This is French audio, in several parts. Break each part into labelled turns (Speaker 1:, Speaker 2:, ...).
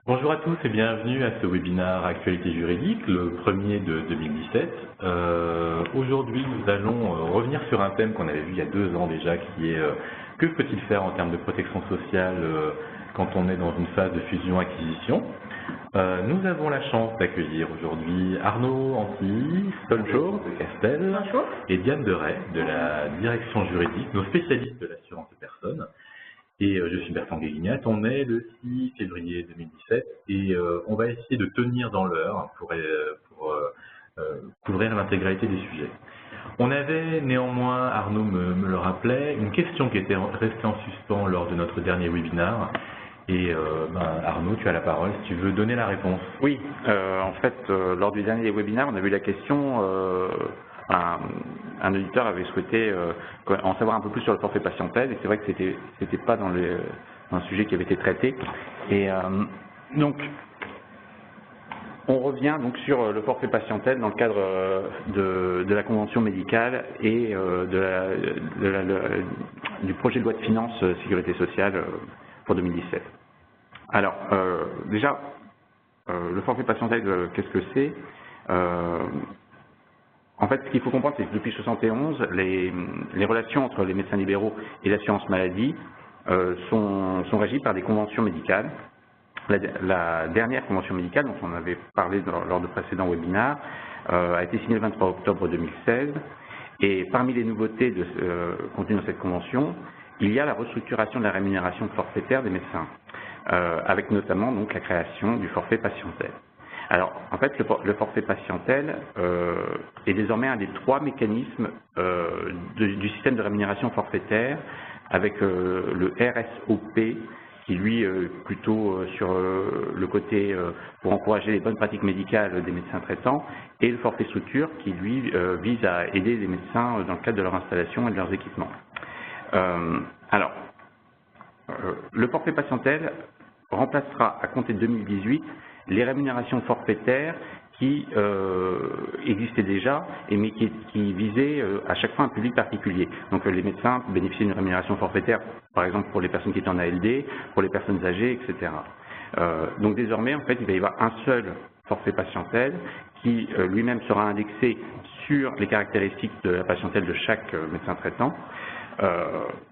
Speaker 1: Bonjour à tous et bienvenue à ce webinaire Actualité juridique, le premier de 2017. Aujourd'hui, nous allons revenir sur un thème qu'on avait vu il y a 2 ans déjà, qui est que faut-il faire en termes de protection sociale quand on est dans une phase de fusion-acquisition. Nous avons la chance d'accueillir aujourd'hui Arnaud Antilly, Soljour de Castel
Speaker 2: Bonjour.
Speaker 1: et Diane Deray de la direction juridique, nos spécialistes de l'assurance de personnes. Et je suis Bertrand Guéguignat, on est le 6 février 2017 et on va essayer de tenir dans l'heure pour couvrir l'intégralité des sujets. On avait néanmoins, Arnaud me le rappelait, une question qui était restée en suspens lors de notre dernier webinaire. Et Arnaud, tu as la parole si tu veux donner la réponse.
Speaker 3: Oui, en fait, lors du dernier webinaire, on a vu la question, un auditeur avait souhaité en savoir un peu plus sur le forfait patientèle, et c'est vrai que c'était pas dans un sujet qui avait été traité. Et donc, on revient donc sur le forfait patientèle dans le cadre de la convention médicale et du projet de loi de finances sécurité sociale pour 2017. Alors, déjà, le forfait patientèle, qu'est-ce que c'est? En fait, ce qu'il faut comprendre, c'est que depuis 1971, les relations entre les médecins libéraux et l'assurance maladie sont régies par des conventions médicales. La dernière convention médicale, dont on avait parlé lors de précédents webinaires, a été signée le 23 octobre 2016. Et parmi les nouveautés contenues dans cette convention, il y a la restructuration de la rémunération forfaitaire des médecins, avec notamment donc la création du forfait patientèle. Alors, en fait, le forfait patientèle est désormais un des 3 mécanismes du système de rémunération forfaitaire, avec le RSOP, qui lui plutôt sur le côté pour encourager les bonnes pratiques médicales des médecins traitants, et le forfait structure, qui lui vise à aider les médecins dans le cadre de leur installation et de leurs équipements. Le forfait patientèle remplacera à compter de 2018 les rémunérations forfaitaires qui existaient déjà, mais qui visaient à chaque fois un public particulier. Donc les médecins bénéficient d'une rémunération forfaitaire, par exemple pour les personnes qui étaient en ALD, pour les personnes âgées, etc. Donc désormais, en fait, il va y avoir un seul forfait patientèle qui lui-même sera indexé sur les caractéristiques de la patientèle de chaque médecin traitant.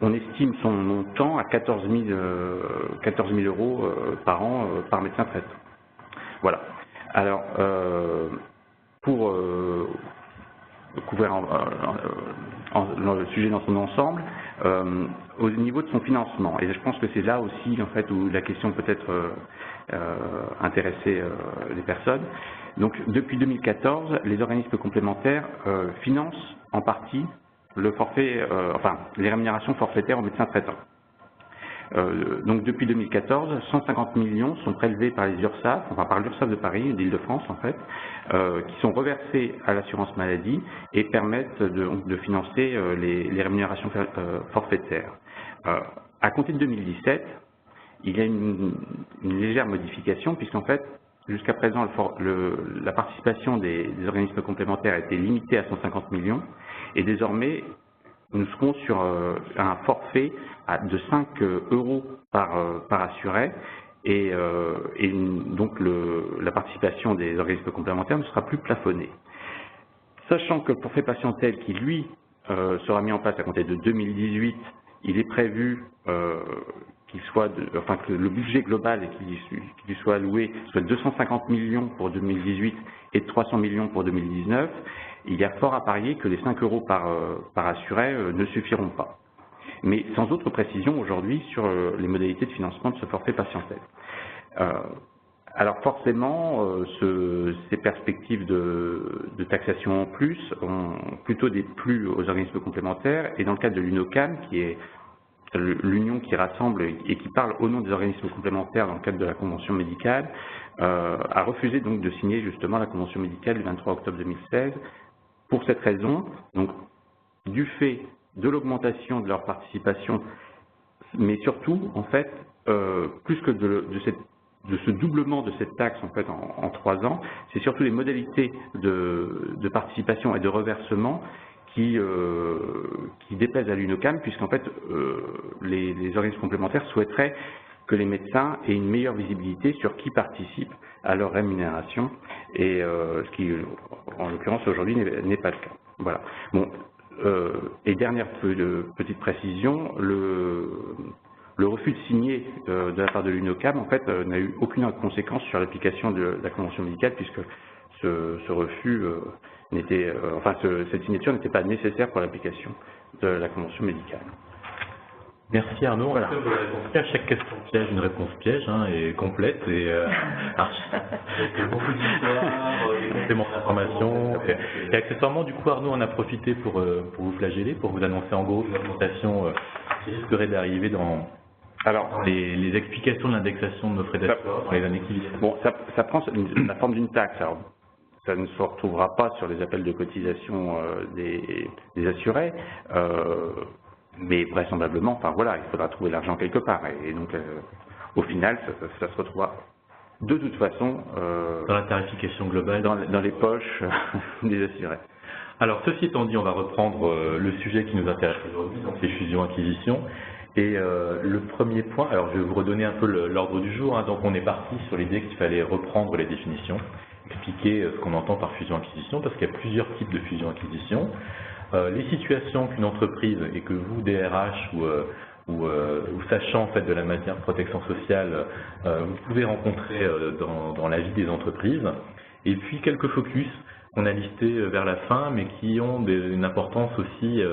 Speaker 3: On estime son montant à 14 000 euros par an par médecin traitant. Voilà. Alors, pour couvrir le sujet dans son ensemble, au niveau de son financement, et je pense que c'est là aussi en fait où la question peut-être intéresser les personnes. Donc, depuis 2014, les organismes complémentaires financent en partie le forfait, les rémunérations forfaitaires aux médecins traitants. Donc depuis 2014, 150 millions sont prélevés par les URSSAF, par l'URSSAF de Paris, d'Île-de-France en fait, qui sont reversés à l'assurance maladie et permettent de financer les rémunérations forfaitaires. À compter de 2017, il y a une légère modification puisqu'en fait, jusqu'à présent, la participation des organismes complémentaires a été limitée à 150 millions et désormais, nous serons sur un forfait de 5 euros par assuré et donc la participation des organismes complémentaires ne sera plus plafonnée. Sachant que le forfait patientèle qui, lui, sera mis en place à compter de 2018, il est prévu que le budget global qui lui soit alloué soit 250 millions pour 2018 et 300 millions pour 2019, il y a fort à parier que les 5 euros par assuré ne suffiront pas. Mais sans autre précision aujourd'hui sur les modalités de financement de ce forfait patientèle. Alors forcément, ces perspectives de taxation en plus ont plutôt déplu aux organismes complémentaires et dans le cadre de l'UNOCAM, qui est l'union qui rassemble et qui parle au nom des organismes complémentaires dans le cadre de la convention médicale, a refusé donc de signer justement la convention médicale du 23 octobre 2016 pour cette raison, donc du fait de l'augmentation de leur participation, mais surtout en fait plus que de ce doublement de cette taxe en fait en 3 ans, c'est surtout les modalités de participation et de reversement qui déplaisent à l'UNOCAM, puisqu'en fait les organismes complémentaires souhaiteraient que les médecins aient une meilleure visibilité sur qui participe à leur rémunération, et ce qui, en l'occurrence, aujourd'hui n'est pas le cas. Voilà. Bon, et dernière petite précision, le refus de signer de la part de l'UNOCAM, en fait, n'a eu aucune conséquence sur l'application de la convention médicale, puisque ce refus cette signature n'était pas nécessaire pour l'application de la convention médicale.
Speaker 1: Merci Arnaud.
Speaker 3: Voilà.
Speaker 1: En fait, vous avez répondu à chaque question piège, une réponse piège et complète et beaucoup d'histoires, des compléments d'informations. Et accessoirement, du coup, Arnaud en a profité pour vous flageller, pour vous annoncer en gros l'augmentation qui risquerait d'arriver dans les explications de l'indexation de nos frais d'assurance dans les années qui viennent.
Speaker 3: Bon, ça prend la forme d'une taxe. Alors, ça ne se retrouvera pas sur les appels de cotisation des assurés. Mais vraisemblablement, enfin voilà, il faudra trouver l'argent quelque part. Et donc, au final, ça se retrouvera de toute façon
Speaker 1: dans la tarification globale,
Speaker 3: dans les poches des assurés.
Speaker 1: Alors, ceci étant dit, on va reprendre le sujet qui nous intéresse aujourd'hui, donc les fusions-acquisitions. Et le premier point, alors je vais vous redonner un peu l'ordre du jour. Donc, on est parti sur l'idée qu'il fallait reprendre les définitions, expliquer ce qu'on entend par fusion-acquisition, parce qu'il y a plusieurs types de fusion-acquisition. Les situations qu'une entreprise et que vous, DRH ou sachant en fait de la matière de protection sociale, vous pouvez rencontrer dans la vie des entreprises. Et puis quelques focus qu'on a listés vers la fin, mais qui ont une importance aussi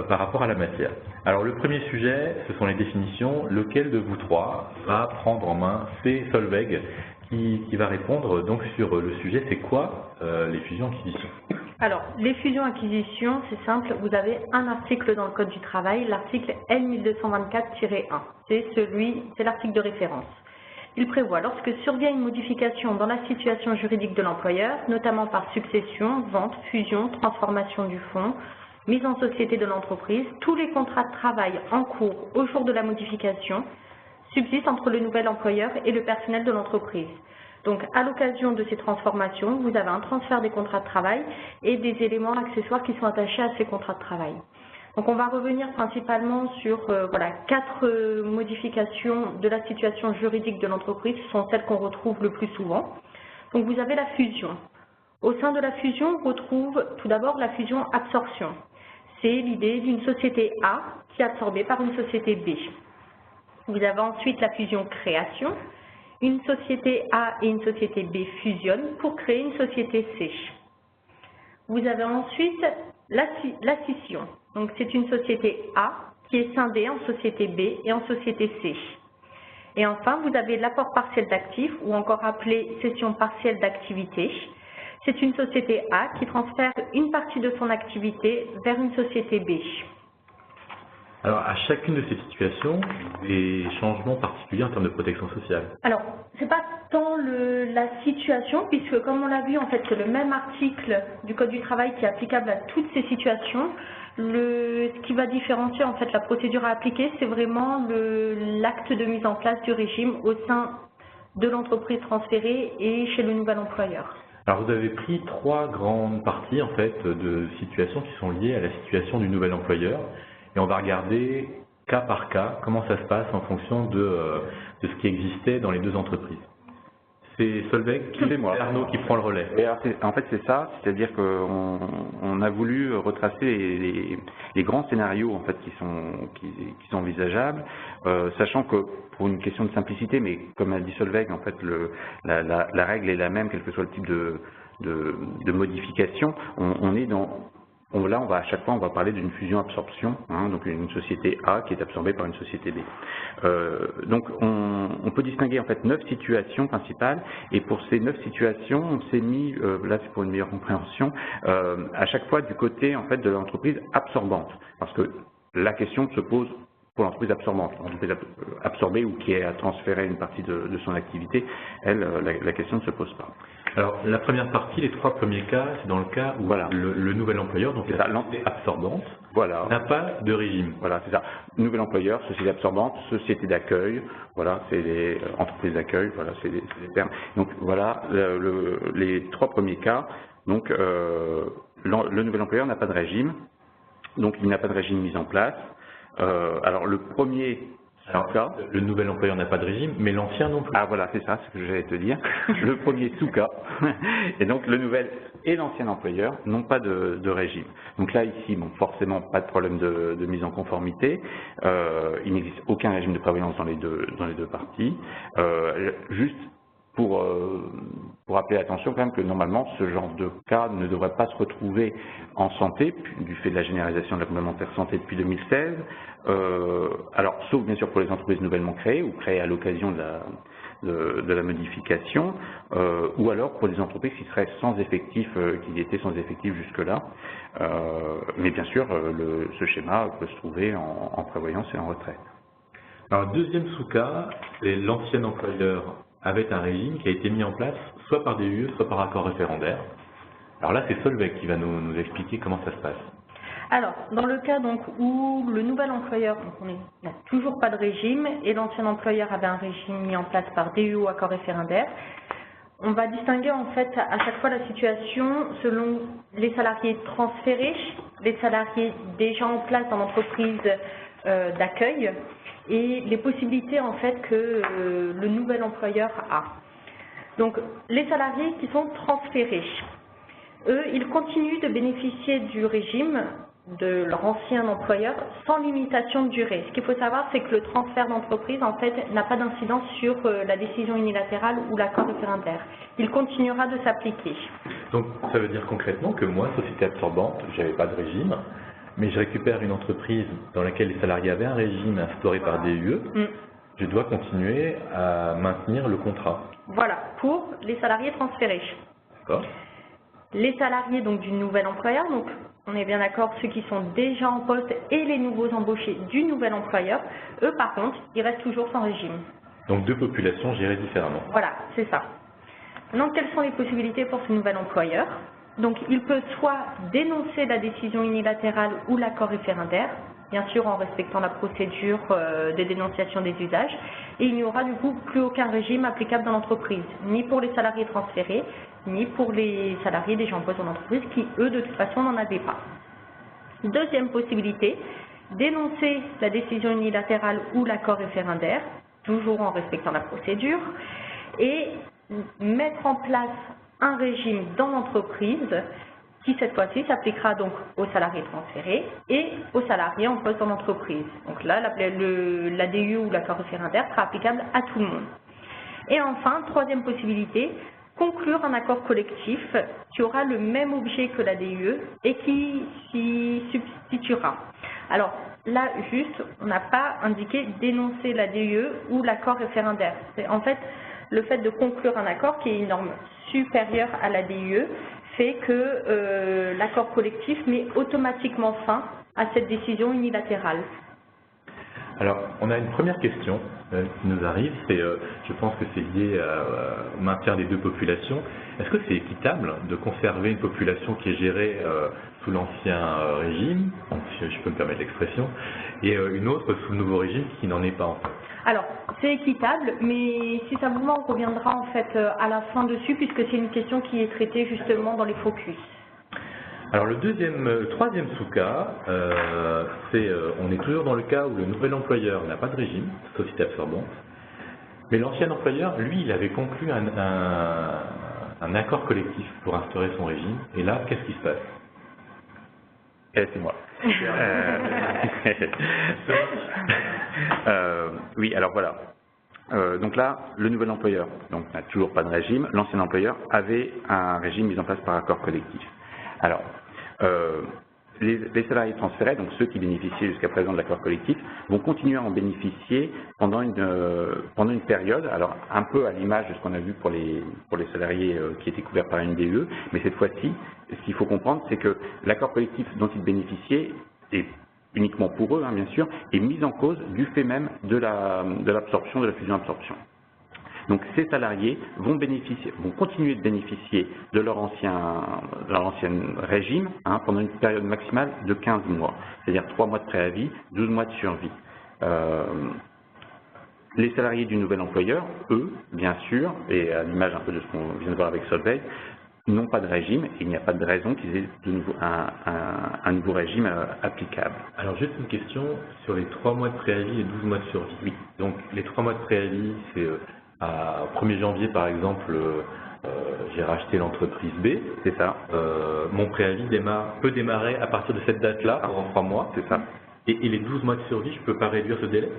Speaker 1: par rapport à la matière. Alors le premier sujet, ce sont les définitions. Lequel de vous trois va prendre en main? C'est Solveig qui va répondre donc sur le sujet, c'est quoi les fusions-acquisitions?
Speaker 2: Alors, les fusions-acquisitions, c'est simple, vous avez un article dans le Code du travail, l'article L1224-1. C'est l'article de référence. Il prévoit, lorsque survient une modification dans la situation juridique de l'employeur, notamment par succession, vente, fusion, transformation du fonds, mise en société de l'entreprise, tous les contrats de travail en cours au jour de la modification subsistent entre le nouvel employeur et le personnel de l'entreprise. Donc, à l'occasion de ces transformations, vous avez un transfert des contrats de travail et des éléments accessoires qui sont attachés à ces contrats de travail. Donc, on va revenir principalement sur 4 modifications de la situation juridique de l'entreprise. Ce sont celles qu'on retrouve le plus souvent. Donc, vous avez la fusion. Au sein de la fusion, on retrouve tout d'abord la fusion-absorption. C'est l'idée d'une société A qui est absorbée par une société B. Vous avez ensuite la fusion-création. Une société A et une société B fusionnent pour créer une société C. Vous avez ensuite la scission. Donc, c'est une société A qui est scindée en société B et en société C. Et enfin, vous avez l'apport partiel d'actifs, ou encore appelé cession partielle d'activité. C'est une société A qui transfère une partie de son activité vers une société B.
Speaker 1: Alors, à chacune de ces situations, des changements particuliers en termes de protection sociale.
Speaker 2: Alors, c'est pas tant la situation, puisque comme on l'a vu, en fait, c'est le même article du Code du travail qui est applicable à toutes ces situations. Ce qui va différencier, en fait, la procédure à appliquer, c'est vraiment l'acte de mise en place du régime au sein de l'entreprise transférée et chez le nouvel employeur.
Speaker 1: Alors, vous avez pris 3 grandes parties, en fait, de situations qui sont liées à la situation du nouvel employeur. Et on va regarder cas par cas comment ça se passe en fonction de ce qui existait dans les deux entreprises. C'est Solveig, Arnaud qui prend le relais.
Speaker 3: Et alors, en fait, c'est ça, c'est-à-dire qu'on a voulu retracer les grands scénarios en fait qui sont envisageables, sachant que pour une question de simplicité, mais comme a dit Solveig, en fait, la règle est la même, quel que soit le type de modification. Là, à chaque fois, on va parler d'une fusion-absorption, donc une société A qui est absorbée par une société B. Donc, on peut distinguer en fait 9 situations principales, et pour ces 9 situations, on s'est mis, là c'est pour une meilleure compréhension, à chaque fois du côté en fait de l'entreprise absorbante, parce que la question se pose pour l'entreprise absorbante, l'entreprise absorbée ou qui a transféré une partie de son activité, elle, la question ne se pose pas.
Speaker 1: Alors, la première partie, les 3 premiers cas, c'est dans le cas où le nouvel employeur, donc l'entité absorbante, n'a pas de régime.
Speaker 3: Voilà, c'est ça. Nouvel employeur, société absorbante, société d'accueil, voilà, c'est les entreprises d'accueil, voilà, c'est les termes. Donc voilà, les 3 premiers cas, donc le nouvel employeur n'a pas de régime, donc il n'a pas de régime mis en place. Alors le premier
Speaker 1: Alors, le nouvel employeur n'a pas de régime, mais l'ancien non plus.
Speaker 3: Ah voilà, c'est ça, ce que j'allais te dire. Le premier sous-cas, et donc le nouvel et l'ancien employeur n'ont pas de régime. Donc là, ici, bon, forcément, pas de problème de mise en conformité. Il n'existe aucun régime de prévoyance dans les deux parties. Juste pour appeler l'attention quand même que normalement, ce genre de cas ne devrait pas se retrouver en santé, du fait de la généralisation de la complémentaire santé depuis 2016. Alors, sauf bien sûr pour les entreprises nouvellement créées ou créées à l'occasion de la modification, ou alors pour des entreprises qui seraient sans effectif, qui étaient sans effectif jusque-là. Mais bien sûr, ce schéma peut se trouver en prévoyance et en retraite.
Speaker 1: Alors, deuxième sous-cas, c'est l'ancien employeur avait un régime qui a été mis en place soit par DUE, soit par accord référendaire. Alors là, c'est Solveig qui va nous expliquer comment ça se passe.
Speaker 2: Alors, dans le cas donc où le nouvel employeur n'a toujours pas de régime et l'ancien employeur avait un régime mis en place par DUE ou accord référendaire, on va distinguer en fait à chaque fois la situation selon les salariés transférés, les salariés déjà en place dans l'entreprise d'accueil et les possibilités en fait que le nouvel employeur a. Donc, les salariés qui sont transférés, eux, ils continuent de bénéficier du régime de leur ancien employeur sans limitation de durée. Ce qu'il faut savoir, c'est que le transfert d'entreprise, en fait, n'a pas d'incidence sur la décision unilatérale ou l'accord référendaire. Il continuera de s'appliquer.
Speaker 1: Donc, ça veut dire concrètement que moi, société absorbante, je n'avais pas de régime, mais je récupère une entreprise dans laquelle les salariés avaient un régime instauré par DUE, je dois continuer à maintenir le contrat.
Speaker 2: Voilà, pour les salariés transférés.
Speaker 1: D'accord.
Speaker 2: Les salariés donc du nouvel employeur, donc on est bien d'accord, ceux qui sont déjà en poste et les nouveaux embauchés du nouvel employeur, eux par contre, ils restent toujours sans régime.
Speaker 1: Donc deux populations gérées différemment.
Speaker 2: Voilà, c'est ça. Maintenant, quelles sont les possibilités pour ce nouvel employeur? Donc il peut soit dénoncer la décision unilatérale ou l'accord référendaire, bien sûr en respectant la procédure de dénonciation des usages, et il n'y aura du coup plus aucun régime applicable dans l'entreprise, ni pour les salariés transférés, ni pour les salariés déjà en poste dans l'entreprise qui, eux, de toute façon, n'en avaient pas. Deuxième possibilité, dénoncer la décision unilatérale ou l'accord référendaire, toujours en respectant la procédure, et mettre en place un régime dans l'entreprise qui, cette fois-ci, s'appliquera donc aux salariés transférés et aux salariés en poste dans l'entreprise. Donc là, la DUE ou l'accord référendaire sera applicable à tout le monde. Et enfin, troisième possibilité, conclure un accord collectif qui aura le même objet que la DUE et qui s'y substituera. Alors là, juste, on n'a pas indiqué dénoncer la DUE ou l'accord référendaire. C'est en fait le fait de conclure un accord qui est une norme supérieure à la DUE fait que l'accord collectif met automatiquement fin à cette décision unilatérale.
Speaker 1: Alors, on a une première question qui nous arrive, je pense que c'est lié au maintien des deux populations. Est-ce que c'est équitable de conserver une population qui est gérée sous l'ancien régime, si je peux me permettre l'expression, et une autre sous le nouveau régime qui n'en est pas en fait?
Speaker 2: Alors, c'est équitable, mais si ça vous va, on reviendra en fait à la fin dessus, puisque c'est une question qui est traitée justement dans les focus.
Speaker 1: Alors le troisième sous-cas, on est toujours dans le cas où le nouvel employeur n'a pas de régime, société absorbante, mais l'ancien employeur, lui, il avait conclu un accord collectif pour instaurer son régime, et là, qu'est-ce qui se passe?
Speaker 3: C'est moi. Oui, alors voilà. Donc là, le nouvel employeur n'a toujours pas de régime. L'ancien employeur avait un régime mis en place par accord collectif. Alors, les salariés transférés, donc ceux qui bénéficiaient jusqu'à présent de l'accord collectif, vont continuer à en bénéficier pendant une période, alors un peu à l'image de ce qu'on a vu pour les salariés qui étaient couverts par une DUE, mais cette fois-ci, ce qu'il faut comprendre, c'est que l'accord collectif dont ils bénéficiaient, et uniquement pour eux, hein, bien sûr, est mis en cause du fait même de l'absorption, de la fusion-absorption. Donc ces salariés vont continuer de bénéficier de leur ancien régime pendant une période maximale de 15 mois, c'est-à-dire 3 mois de préavis, 12 mois de survie. Les salariés du nouvel employeur, eux, bien sûr, et à l'image un peu de ce qu'on vient de voir avec Solveig, n'ont pas de régime et il n'y a pas de raison qu'ils aient de nouveau un nouveau régime applicable.
Speaker 1: Alors juste une question sur les 3 mois de préavis et 12 mois de survie.
Speaker 3: Oui.
Speaker 1: Donc les 3 mois de préavis, c'est à 1er janvier par exemple, j'ai racheté l'entreprise B.
Speaker 3: C'est ça.
Speaker 1: Mon préavis peut démarrer à partir de cette date-là, pendant 3 mois.
Speaker 3: C'est ça.
Speaker 1: Et les 12 mois de survie, je ne peux pas réduire ce délai?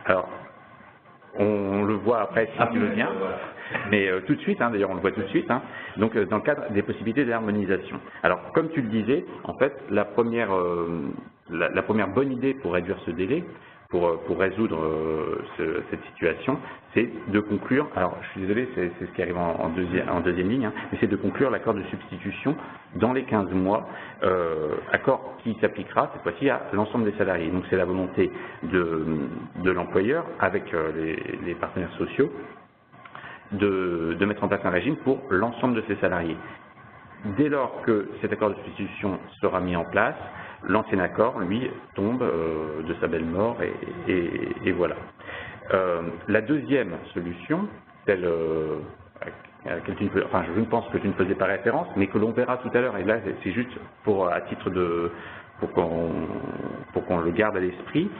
Speaker 3: Alors, on le voit après si tu veux bien,
Speaker 1: voilà.
Speaker 3: mais tout de suite, d'ailleurs on le voit tout de suite, donc dans le cadre des possibilités d'harmonisation. Alors, comme tu le disais, en fait, la première bonne idée pour réduire ce délai, pour résoudre cette situation, c'est de conclure, alors je suis désolé, c'est ce qui arrive en deuxième ligne, mais c'est de conclure l'accord de substitution dans les 15 mois, accord qui s'appliquera cette fois-ci à l'ensemble des salariés. Donc c'est la volonté de l'employeur avec les partenaires sociaux de mettre en place un régime pour l'ensemble de ses salariés. Dès lors que cet accord de substitution sera mis en place, l'ancien accord, lui, tombe de sa belle mort et voilà. La deuxième solution, celle à laquelle je ne pense que tu ne faisais pas référence, mais que l'on verra tout à l'heure, et là c'est juste à titre pour qu'on le garde à l'esprit,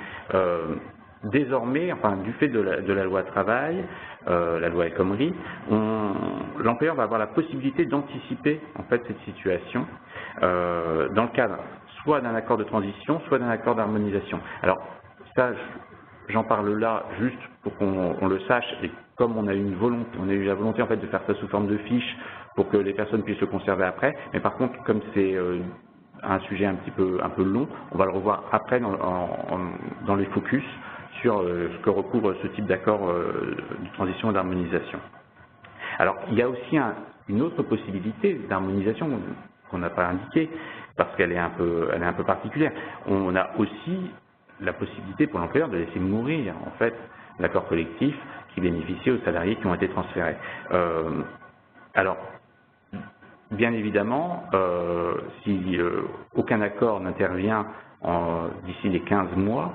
Speaker 3: désormais, du fait de la loi travail, la loi El Khomri, l'employeur va avoir la possibilité d'anticiper en fait cette situation dans le cadre soit d'un accord de transition, soit d'un accord d'harmonisation. Alors ça, j'en parle là juste pour qu'on le sache, et comme on a eu la volonté en fait de faire ça sous forme de fiche pour que les personnes puissent le conserver après, mais par contre comme c'est un sujet un peu long, on va le revoir après dans les focus sur ce que recouvre ce type d'accord de transition et d'harmonisation. Alors, il y a aussi une autre possibilité d'harmonisation qu'on n'a pas indiquée, parce qu'elle est un peu particulière. On a aussi la possibilité pour l'employeur de laisser mourir, en fait, l'accord collectif qui bénéficiait aux salariés qui ont été transférés. Alors, bien évidemment, si aucun accord n'intervient d'ici les 15 mois,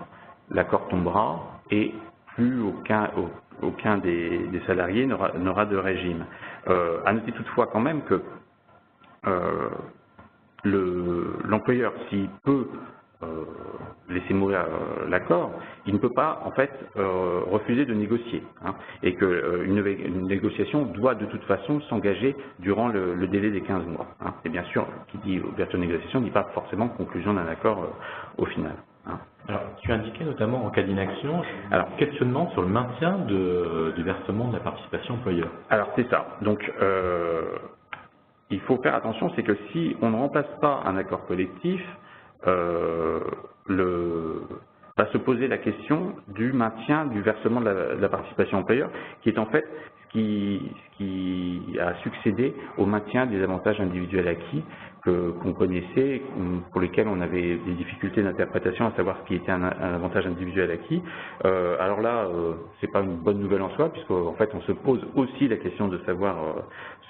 Speaker 3: l'accord tombera et plus aucun des salariés n'aura de régime. À noter toutefois quand même que l'employeur, s'il peut laisser mourir l'accord, il ne peut pas en fait refuser de négocier, et qu'une négociation doit de toute façon s'engager durant le délai des 15 mois. Et bien sûr, qui dit ouverture de négociation ne dit pas forcément conclusion d'un accord au final.
Speaker 1: Alors, tu indiquais notamment en cas d'inaction, un questionnement sur le maintien du versement de la participation employeur. Alors
Speaker 3: c'est ça. Donc il faut faire attention, c'est que si on ne remplace pas un accord collectif, va se poser la question du maintien du versement de la participation employeur, qui est en fait ce qui a succédé au maintien des avantages individuels acquis qu'on connaissait, pour lesquels on avait des difficultés d'interprétation à savoir ce qui était un avantage individuel acquis. Alors là, c'est pas une bonne nouvelle en soi, puisqu'en fait on se pose aussi la question de savoir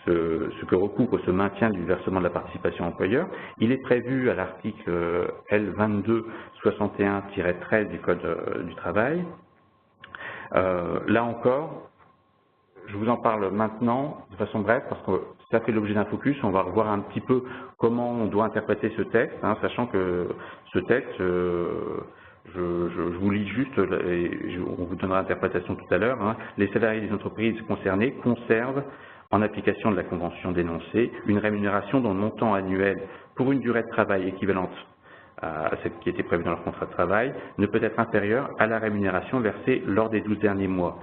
Speaker 3: ce que recouvre ce maintien du versement de la participation employeur. Il est prévu à l'article L2261-13 du Code du travail. Là encore, je vous en parle maintenant de façon brève parce que ça fait l'objet d'un focus. On va revoir un petit peu comment on doit interpréter ce texte, sachant que ce texte, je vous lis juste, et on vous donnera l'interprétation tout à l'heure. Les salariés des entreprises concernées conservent, en application de la convention dénoncée, une rémunération dont le montant annuel pour une durée de travail équivalente à celle qui était prévue dans leur contrat de travail ne peut être inférieur à la rémunération versée lors des 12 derniers mois.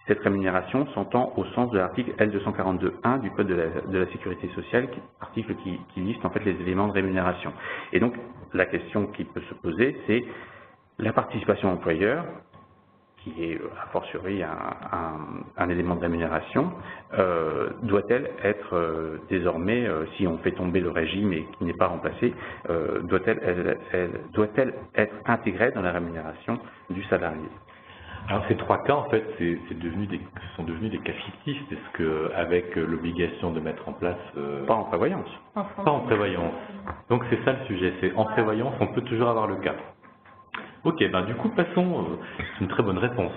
Speaker 3: Cette rémunération s'entend au sens de l'article L242.1 du Code de la sécurité sociale, article qui liste en fait les éléments de rémunération. Et donc, la question qui peut se poser, c'est la participation employeur, qui est a fortiori un élément de rémunération, doit-elle être désormais, si on fait tomber le régime et qui n'est pas remplacé, doit-elle être intégrée dans la rémunération du salarié?
Speaker 1: Alors ces trois cas, en fait, sont devenus des cas fictifs, parce que avec l'obligation de mettre en place...
Speaker 3: Pas en prévoyance.
Speaker 1: Pas en prévoyance. Donc c'est ça le sujet, c'est en prévoyance, on peut toujours avoir le cas. Ok, du coup, passons, c'est une très bonne réponse.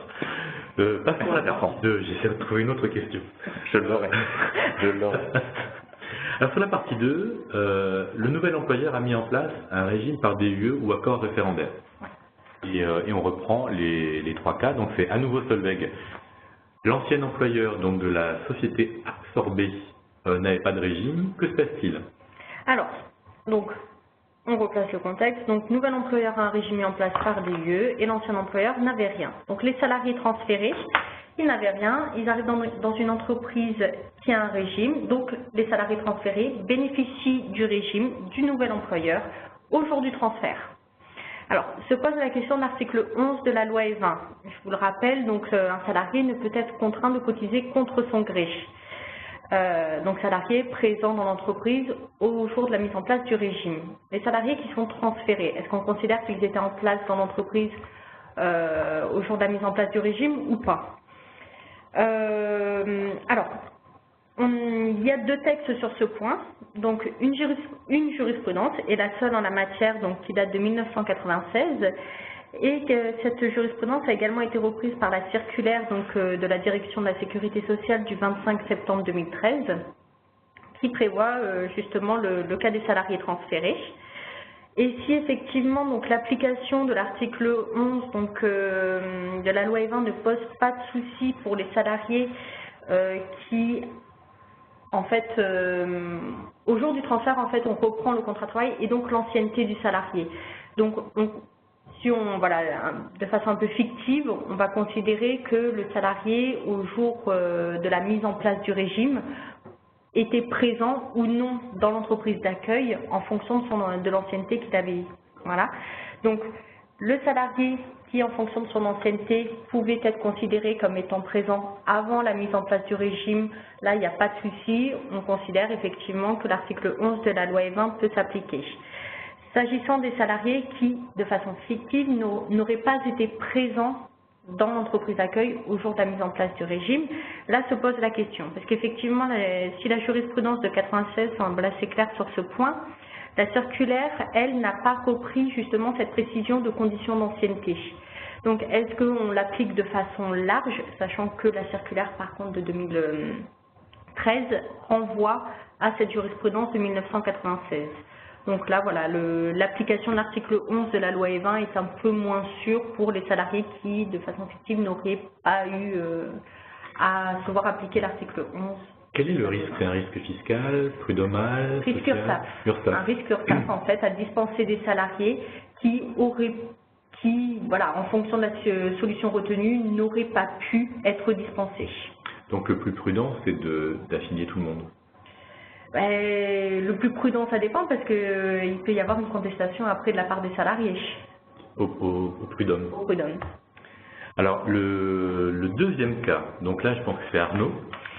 Speaker 1: Passons à la partie 2, j'essaie de trouver une autre question.
Speaker 3: Je l'aurai.
Speaker 1: Alors sur la partie 2, le nouvel employeur a mis en place un régime par DUE ou accord référendaire. Et on reprend les trois cas. Donc c'est à nouveau Solveig. L'ancien employeur donc de la société absorbée n'avait pas de régime. Que se passe-t-il?
Speaker 2: Alors, donc, on replace le contexte. Donc, nouvel employeur a un régime mis en place par DUE et l'ancien employeur n'avait rien. Donc, les salariés transférés, ils n'avaient rien. Ils arrivent dans une entreprise qui a un régime. Donc, les salariés transférés bénéficient du régime du nouvel employeur au jour du transfert. Alors, se pose la question de l'article 11 de la loi E20. Je vous le rappelle, donc un salarié ne peut être contraint de cotiser contre son gré. Donc, salarié présent dans l'entreprise au jour de la mise en place du régime. Les salariés qui sont transférés, est-ce qu'on considère qu'ils étaient en place dans l'entreprise au jour de la mise en place du régime ou pas? Alors, il y a deux textes sur ce point. Donc, une jurisprudence, et la seule en la matière, donc, qui date de 1996, et que cette jurisprudence a également été reprise par la circulaire donc, de la Direction de la Sécurité sociale du 25 septembre 2013, qui prévoit justement le cas des salariés transférés. Et si effectivement donc l'application de l'article 11 donc, de la loi E20 ne pose pas de souci pour les salariés qui en fait, au jour du transfert, en fait, on reprend le contrat de travail et donc l'ancienneté du salarié. Donc, si on, voilà, de façon un peu fictive, on va considérer que le salarié, au jour de la mise en place du régime, était présent ou non dans l'entreprise d'accueil en fonction de l'ancienneté qu'il avait. Voilà. Donc, le salarié qui, en fonction de son ancienneté, pouvait être considéré comme étant présent avant la mise en place du régime, là, il n'y a pas de souci. On considère effectivement que l'article 11 de la loi E20 peut s'appliquer. S'agissant des salariés qui, de façon fictive, n'auraient pas été présents dans l'entreprise d'accueil au jour de la mise en place du régime, là se pose la question. Parce qu'effectivement, si la jurisprudence de 96 semble assez claire sur ce point, la circulaire, elle, n'a pas repris justement cette précision de conditions d'ancienneté. Donc, est-ce qu'on l'applique de façon large, sachant que la circulaire, par contre, de 2013 renvoie à cette jurisprudence de 1996. Donc là, voilà, l'application de l'article 11 de la loi E20 est un peu moins sûre pour les salariés qui, de façon fictive, n'auraient pas eu à se voir appliquer l'article 11.
Speaker 1: Quel est le risque? C'est un risque fiscal, prud'homal,
Speaker 2: risque
Speaker 1: social?
Speaker 2: URSSAF. Un risque URSSAF, en fait, à dispenser des salariés qui, voilà, en fonction de la solution retenue, n'auraient pas pu être dispensés.
Speaker 1: Donc le plus prudent, c'est d'affilier tout le monde?
Speaker 2: Le plus prudent, ça dépend, parce qu'il peut y avoir une contestation après de la part des salariés.
Speaker 1: Au prud'homme.
Speaker 2: Au prud'homme.
Speaker 1: Alors, le deuxième cas, donc là, je pense que c'est Arnaud.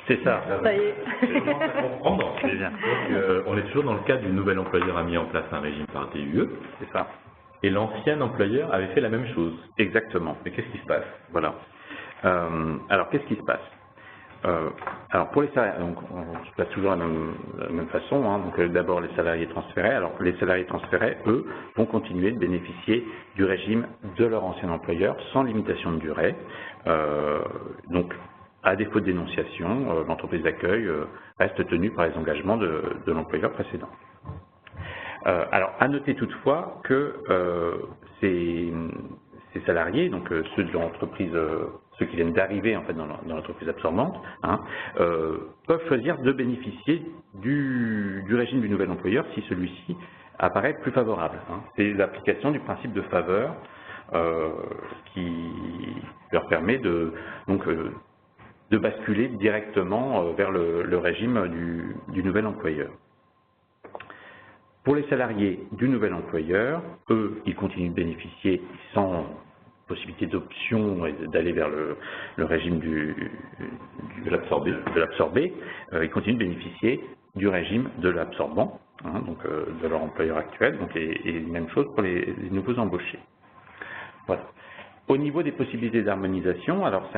Speaker 3: C'est ça.
Speaker 2: Ça y est.
Speaker 1: Je commence à comprendre.
Speaker 3: C'est bien.
Speaker 1: Donc, on est toujours dans le cas du nouvel employeur a mis en place un régime par DUE.
Speaker 3: C'est ça.
Speaker 1: Et l'ancien employeur avait fait la même chose.
Speaker 3: Exactement.
Speaker 1: Mais qu'est-ce qui se passe?
Speaker 3: Voilà. Alors, qu'est-ce qui se passe? Alors pour les salariés, donc on se place toujours de la même façon. Hein, donc d'abord les salariés transférés. Alors les salariés transférés, eux, vont continuer de bénéficier du régime de leur ancien employeur sans limitation de durée. Donc à défaut de dénonciation, l'entreprise d'accueil reste tenue par les engagements de l'employeur précédent. Alors à noter toutefois que ces salariés, donc ceux de l'entreprise, ceux qui viennent d'arriver en fait dans l'entreprise absorbante, hein, peuvent choisir de bénéficier du régime du nouvel employeur si celui-ci apparaît plus favorable. Hein. C'est l'application du principe de faveur qui leur permet de basculer directement vers le régime du nouvel employeur. Pour les salariés du nouvel employeur, eux, ils continuent de bénéficier sans possibilité d'option et d'aller vers le régime de l'absorbé. Ils continuent de bénéficier du régime de l'absorbant, hein, donc de leur employeur actuel, donc, et même chose pour les nouveaux embauchés. Voilà. Au niveau des possibilités d'harmonisation, alors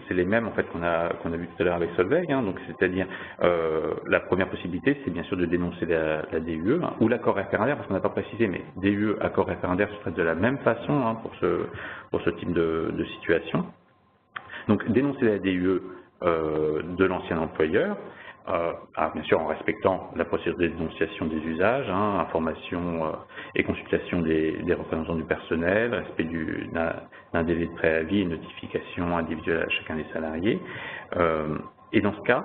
Speaker 3: c'est les mêmes en fait qu'on a vu tout à l'heure avec Solveig, hein, donc c'est-à-dire la première possibilité, c'est bien sûr de dénoncer la DUE hein, ou l'accord référendaire, parce qu'on n'a pas précisé, mais DUE, accord référendaire se traite de la même façon hein, pour ce type de situation. Donc dénoncer la DUE de l'ancien employeur, bien sûr en respectant la procédure de dénonciation des usages, information et consultation des représentants du personnel, respect d'un délai de préavis et notification individuelle à chacun des salariés. Et dans ce cas,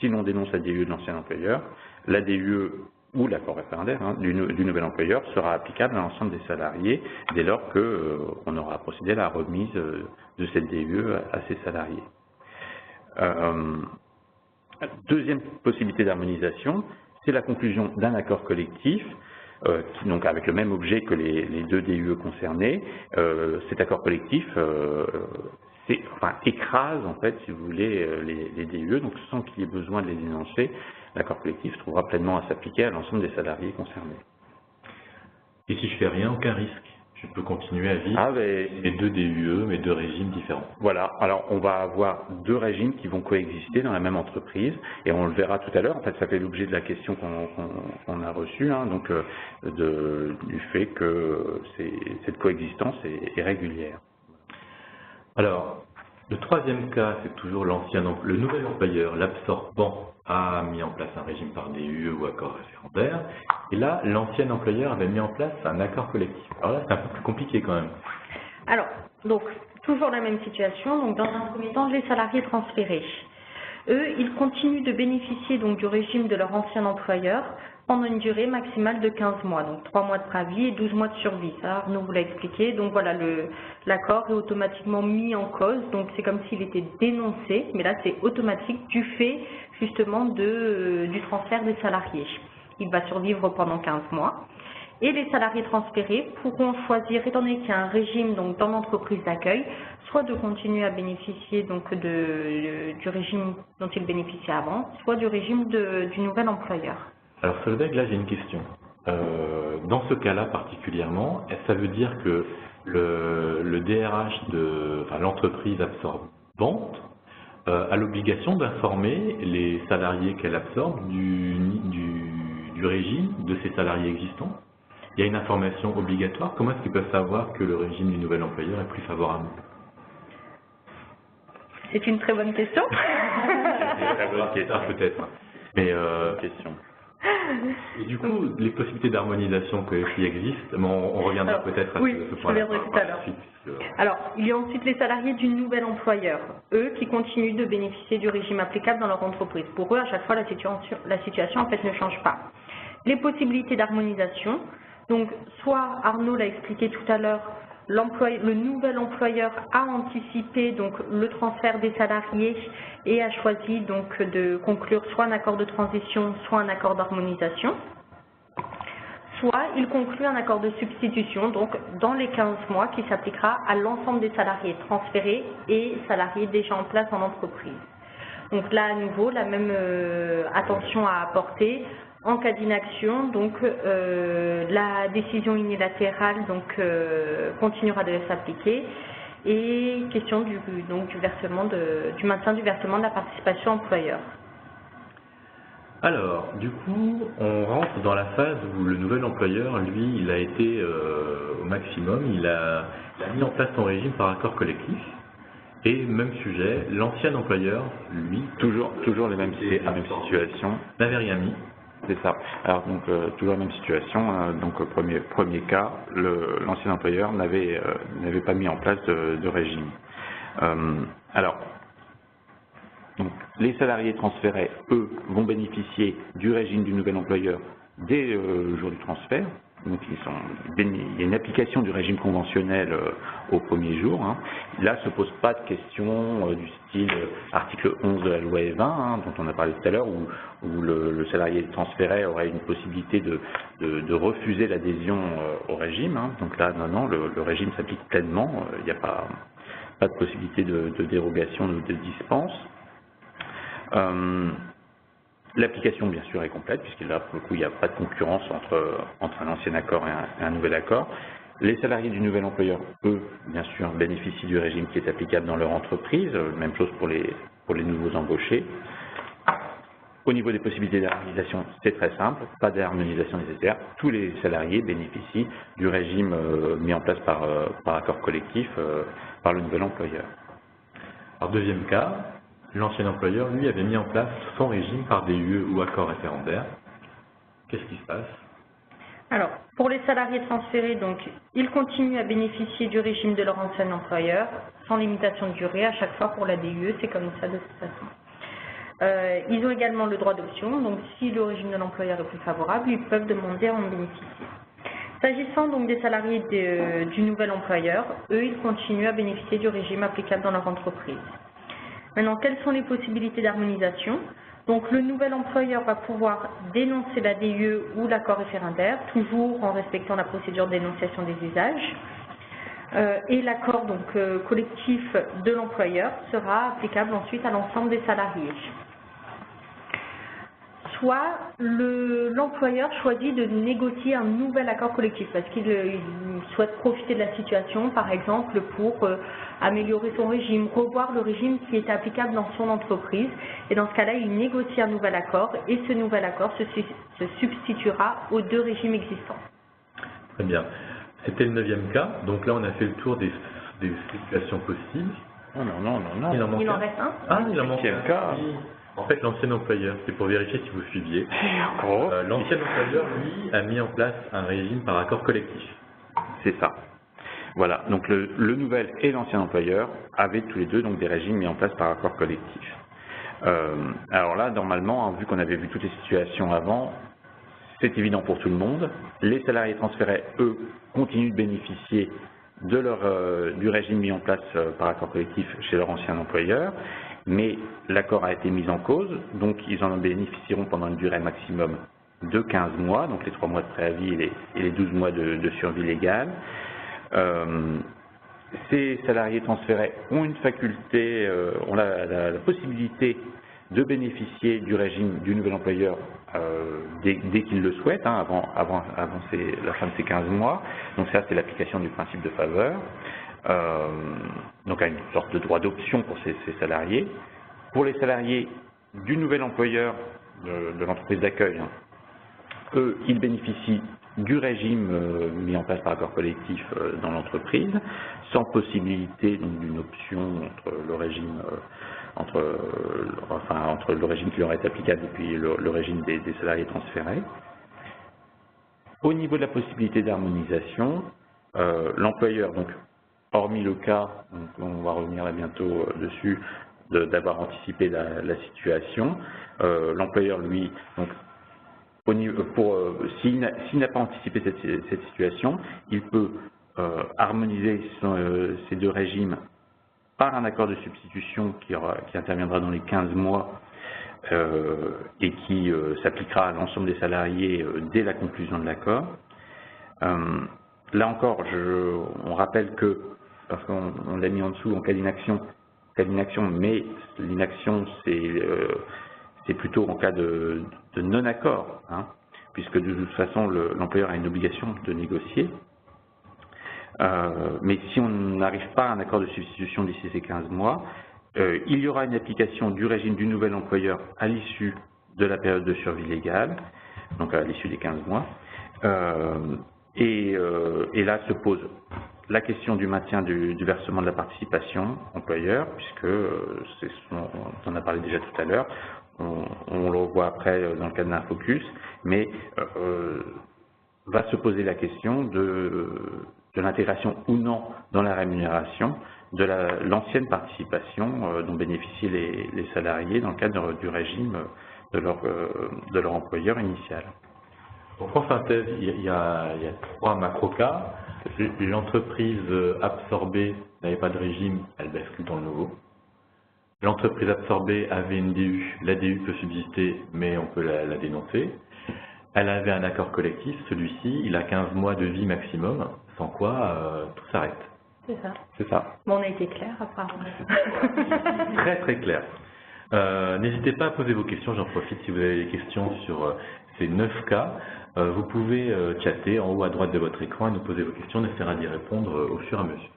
Speaker 3: si l'on dénonce la DUE de l'ancien employeur, la DUE ou l'accord référendaire du nouvel employeur sera applicable à l'ensemble des salariés dès lors qu'on aura procédé à la remise de cette DUE à ces salariés. Deuxième possibilité d'harmonisation, c'est la conclusion d'un accord collectif, donc avec le même objet que les deux DUE concernés. Cet accord collectif écrase, en fait, si vous voulez, les DUE, donc sans qu'il y ait besoin de les dénoncer, l'accord collectif trouvera pleinement à s'appliquer à l'ensemble des salariés concernés.
Speaker 1: Et si je fais rien, aucun risque? Je peux continuer à vivre mes deux DUE, mes deux régimes différents.
Speaker 3: Voilà, alors on va avoir deux régimes qui vont coexister dans la même entreprise, et on le verra tout à l'heure. En fait, ça fait l'objet de la question qu'on a reçue, donc du fait que cette coexistence est régulière.
Speaker 1: Alors, le troisième cas, c'est toujours le nouvel employeur, l'absorbant, a mis en place un régime par DUE ou accord référendaire. Et là, l'ancien employeur avait mis en place un accord collectif. Alors là, c'est un peu plus compliqué quand même.
Speaker 2: Alors, donc, toujours la même situation. Donc, dans un premier temps, les salariés transférés. Eux, ils continuent de bénéficier donc du régime de leur ancien employeur pendant une durée maximale de 15 mois, donc 3 mois de préavis et 12 mois de survie. Ça, Arnaud vous l'a expliqué. Donc voilà, l'accord est automatiquement mis en cause, donc c'est comme s'il était dénoncé, mais là c'est automatique du fait justement du transfert des salariés. Il va survivre pendant 15 mois. Et les salariés transférés pourront choisir, étant donné qu'il y a un régime donc, dans l'entreprise d'accueil, soit de continuer à bénéficier donc, du régime dont ils bénéficiaient avant, soit du régime du nouvel employeur.
Speaker 1: Alors Solveig, là j'ai une question. Dans ce cas-là particulièrement, ça veut dire que le DRH l'entreprise absorbante a l'obligation d'informer les salariés qu'elle absorbe du régime de ces salariés existants? Il y a une information obligatoire. Comment est-ce qu'ils peuvent savoir que le régime du nouvel employeur est plus favorable?
Speaker 2: C'est une très bonne question.
Speaker 1: C'est une très bonne question, peut-être. Mais question. Et du coup, les possibilités d'harmonisation qui existent, on reviendra peut-être à ce point-là.
Speaker 2: Oui, je reviendrai tout à l'heure. Alors, il y a ensuite les salariés du nouvel employeur, eux qui continuent de bénéficier du régime applicable dans leur entreprise. Pour eux, à chaque fois, la situation en fait ne change pas. Les possibilités d'harmonisation, donc soit Arnaud l'a expliqué tout à l'heure, le nouvel employeur a anticipé donc le transfert des salariés et a choisi donc de conclure soit un accord de transition, soit un accord d'harmonisation. Soit il conclut un accord de substitution, donc dans les 15 mois, qui s'appliquera à l'ensemble des salariés transférés et salariés déjà en place dans l'entreprise. Donc là, à nouveau, la même attention à apporter. En cas d'inaction, donc la décision unilatérale continuera de s'appliquer et question du maintien du versement de la participation employeur.
Speaker 1: Alors, du coup, on rentre dans la phase où le nouvel employeur, lui, il a été au maximum, il a mis en place son régime par accord collectif. Et même sujet, l'ancien employeur, lui,
Speaker 3: toujours la même situation,
Speaker 1: n'avait rien mis.
Speaker 3: C'est ça. Alors donc toujours la même situation. Donc premier cas, l'ancien employeur n'avait pas mis en place de régime. Alors donc, les salariés transférés, eux, vont bénéficier du régime du nouvel employeur dès le jour du transfert. Donc il y a une application du régime conventionnel au premier jour. Là, se pose pas de question du style article 11 de la loi E20, dont on a parlé tout à l'heure, où le salarié transféré aurait une possibilité de refuser l'adhésion au régime. Donc là, non, le régime s'applique pleinement. Il n'y a pas de possibilité de dérogation ou de dispense. L'application, bien sûr, est complète, puisqu'il là, pour le coup, il n'y a pas de concurrence entre un ancien accord et un nouvel accord. Les salariés du nouvel employeur, eux, bien sûr, bénéficient du régime qui est applicable dans leur entreprise. Même chose pour les nouveaux embauchés. Au niveau des possibilités d'harmonisation, c'est très simple, pas d'harmonisation nécessaire. Tous les salariés bénéficient du régime mis en place par accord collectif par le nouvel employeur.
Speaker 1: Alors, deuxième cas, l'ancien employeur, lui, avait mis en place son régime par DUE ou accord référendaire. Qu'est-ce qui se passe?
Speaker 2: Alors, pour les salariés transférés, donc, ils continuent à bénéficier du régime de leur ancien employeur, sans limitation de durée, à chaque fois pour la DUE, c'est comme ça de toute façon. Ils ont également le droit d'option, donc si le régime de l'employeur est plus favorable, ils peuvent demander à en bénéficier. S'agissant donc des salariés du nouvel employeur, eux, ils continuent à bénéficier du régime applicable dans leur entreprise. Maintenant, quelles sont les possibilités d'harmonisation? Donc, le nouvel employeur va pouvoir dénoncer la DUE ou l'accord référendaire, toujours en respectant la procédure de dénonciation des usages. Et l'accord collectif de l'employeur sera applicable ensuite à l'ensemble des salariés. Soit l'employeur choisit de négocier un nouvel accord collectif parce qu'il souhaite profiter de la situation, par exemple, pour améliorer son régime, revoir le régime qui est applicable dans son entreprise. Et dans ce cas-là, il négocie un nouvel accord et ce nouvel accord se substituera aux deux régimes existants.
Speaker 1: Très bien. C'était le 9e cas. Donc là, on a fait le tour des situations possibles.
Speaker 3: Non.
Speaker 2: Il en reste un.
Speaker 1: Ah, il en manque un
Speaker 3: cas.
Speaker 1: En fait, l'ancien employeur, c'est pour vérifier si vous suiviez. L'ancien employeur, lui, a mis en place un régime par accord collectif.
Speaker 3: C'est ça. Voilà, donc le nouvel et l'ancien employeur avaient tous les deux donc des régimes mis en place par accord collectif. Alors là, normalement, vu qu'on avait vu toutes les situations avant, c'est évident pour tout le monde. Les salariés transférés, eux, continuent de bénéficier de du régime mis en place par accord collectif chez leur ancien employeur, mais l'accord a été mis en cause, donc ils en bénéficieront pendant une durée maximum de 15 mois, donc les 3 mois de préavis et les 12 mois de survie légale. Ces salariés transférés ont une faculté, ont la possibilité de bénéficier du régime du nouvel employeur dès qu'ils le souhaitent, avant la fin de ces 15 mois. Donc ça, c'est l'application du principe de faveur. Donc à une sorte de droit d'option pour ces salariés. Pour les salariés du nouvel employeur de l'entreprise d'accueil, eux, ils bénéficient du régime mis en place par accord collectif dans l'entreprise, sans possibilité d'une option entre le régime entre le régime qui leur est applicable et puis le régime des salariés transférés. Au niveau de la possibilité d'harmonisation, l'employeur, donc hormis le cas, donc on va revenir là bientôt dessus, d'avoir anticipé la situation, l'employeur, lui, donc s'il n'a pas anticipé cette situation, il peut harmoniser ces deux régimes par un accord de substitution qui interviendra dans les 15 mois et qui s'appliquera à l'ensemble des salariés dès la conclusion de l'accord. Là encore, on rappelle que, parce qu'on l'a mis en dessous en cas d'inaction, mais l'inaction c'est plutôt en cas de non-accord, puisque de toute façon l'employeur a une obligation de négocier. Mais si on n'arrive pas à un accord de substitution d'ici ces 15 mois, il y aura une application du régime du nouvel employeur à l'issue de la période de survie légale, donc à l'issue des 15 mois. Et là se pose la question du maintien du versement de la participation employeur, puisque on en a parlé déjà tout à l'heure, on le revoit après dans le cadre d'un focus, mais va se poser la question de l'intégration ou non dans la rémunération de l'ancienne participation dont bénéficient les salariés dans le cadre du régime de leur employeur initial.
Speaker 1: Donc en synthèse, il y a 3 macro-cas. L'entreprise absorbée n'avait pas de régime, elle bascule dans le nouveau. L'entreprise absorbée avait une DU, la DU peut subsister, mais on peut la dénoncer. Elle avait un accord collectif, celui-ci, il a 15 mois de vie maximum, sans quoi tout s'arrête.
Speaker 2: C'est ça.
Speaker 1: C'est ça.
Speaker 2: Bon, on a été clair, apparemment.
Speaker 1: Très très clair. N'hésitez pas à poser vos questions, j'en profite si vous avez des questions sur ces 9 cas. Vous pouvez chatter en haut à droite de votre écran et nous poser vos questions, on essaiera d'y répondre au fur et à mesure.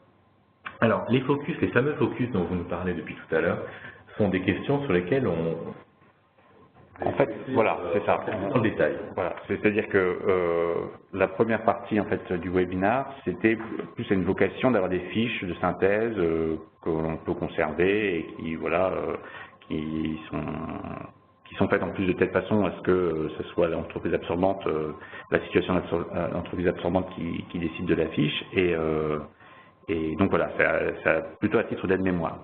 Speaker 1: Alors, les focus, les fameux focus dont vous nous parlez depuis tout à l'heure, sont des questions sur lesquelles on...
Speaker 3: En fait, voilà, c'est ça.
Speaker 1: Dans le détail.
Speaker 3: Voilà, c'est-à-dire que la première partie en fait du webinaire, c'était plus une vocation d'avoir des fiches de synthèse que l'on peut conserver et qui sont faites en plus de telle façon à ce que ce soit l'entreprise absorbante, la situation de l'entreprise absorbante qui décide de la fiche. Et donc voilà, c'est plutôt à titre d'aide-mémoire.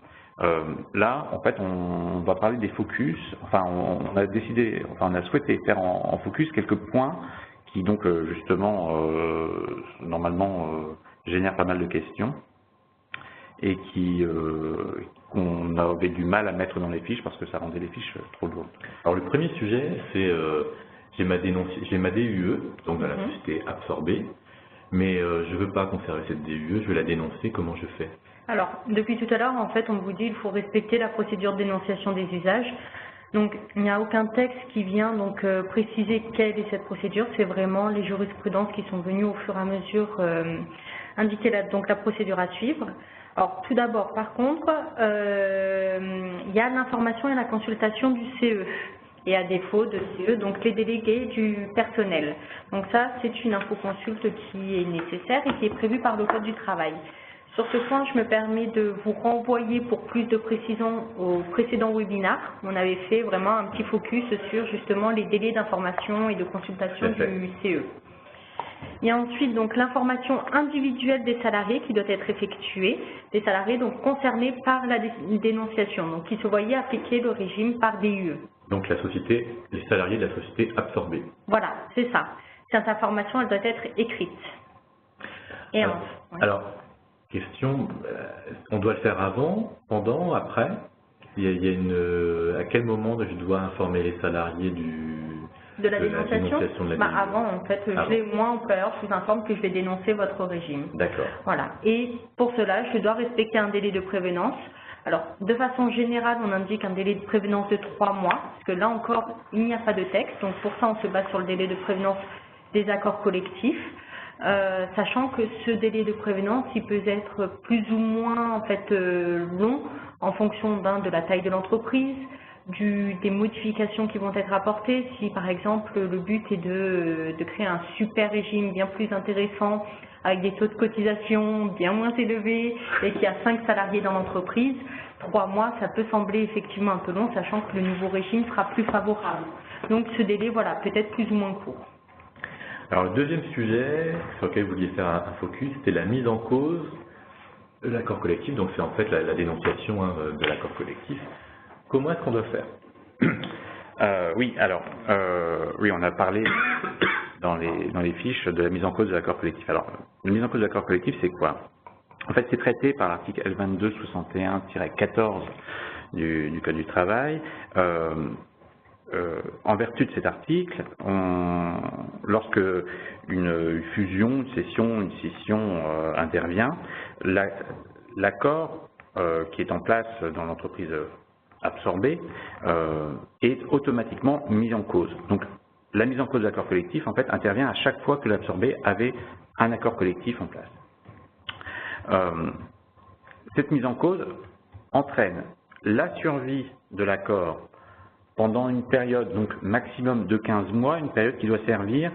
Speaker 3: Là, en fait, on va parler des focus. Enfin, on a souhaité faire en focus quelques points qui donc justement normalement génèrent pas mal de questions et qu'on avait du mal à mettre dans les fiches parce que ça rendait les fiches trop lourdes.
Speaker 1: Alors le premier sujet, c'est j'ai ma DUE, donc dans la société absorbée, mais je ne veux pas conserver cette DUE, je veux la dénoncer, comment je fais?
Speaker 2: Alors, depuis tout à l'heure, en fait, on vous dit qu'il faut respecter la procédure de dénonciation des usages. Donc, il n'y a aucun texte qui vient donc préciser quelle est cette procédure. C'est vraiment les jurisprudences qui sont venues au fur et à mesure indiquer donc la procédure à suivre. Alors, tout d'abord, par contre, il y a l'information et la consultation du CE. Et à défaut de CE, donc les délégués du personnel. Donc ça, c'est une infoconsulte qui est nécessaire et qui est prévue par le Code du travail. Sur ce point, je me permets de vous renvoyer pour plus de précision au précédent webinaire. On avait fait vraiment un petit focus sur justement les délais d'information et de consultation du CE. Il y a ensuite donc l'information individuelle des salariés qui doit être effectuée, des salariés donc concernés par la dénonciation, donc qui se voyaient appliquer le régime par DUE.
Speaker 1: Donc les salariés de la société absorbée.
Speaker 2: Voilà, c'est ça. Cette information, elle doit être écrite. Et
Speaker 1: alors, question, on doit le faire avant, pendant, après? Il y a à quel moment je dois informer les salariés
Speaker 2: de la dénonciation
Speaker 1: de la
Speaker 2: avant, en fait, moi, employeur, je vous informe que je vais dénoncer votre régime.
Speaker 1: D'accord.
Speaker 2: Voilà. Et pour cela, je dois respecter un délai de prévenance. Alors, de façon générale, on indique un délai de prévenance de 3 mois, parce que là encore, il n'y a pas de texte. Donc, pour ça, on se base sur le délai de prévenance des accords collectifs. Sachant que ce délai de prévenance, il peut être plus ou moins en fait long en fonction de la taille de l'entreprise, des modifications qui vont être apportées. Si par exemple le but est de créer un super régime bien plus intéressant avec des taux de cotisation bien moins élevés et qu'il y a 5 salariés dans l'entreprise, 3 mois ça peut sembler effectivement un peu long, sachant que le nouveau régime sera plus favorable. Donc ce délai, voilà, peut être plus ou moins court.
Speaker 1: Alors, le deuxième sujet sur lequel vous vouliez faire un focus, c'était la mise en cause de l'accord collectif. Donc, c'est en fait la dénonciation de l'accord collectif. Comment est-ce qu'on doit faire?
Speaker 3: Oui, alors, oui, on a parlé dans les fiches de la mise en cause de l'accord collectif. Alors, la mise en cause de l'accord collectif, c'est quoi? En fait, c'est traité par l'article L2261-14 du Code du travail. En vertu de cet article, lorsque une fusion, une scission intervient, l'accord qui est en place dans l'entreprise absorbée est automatiquement mis en cause. Donc, la mise en cause de l'accord collectif, en fait, intervient à chaque fois que l'absorbé avait un accord collectif en place. Cette mise en cause entraîne la survie de l'accord pendant une période, donc maximum de 15 mois, une période qui doit servir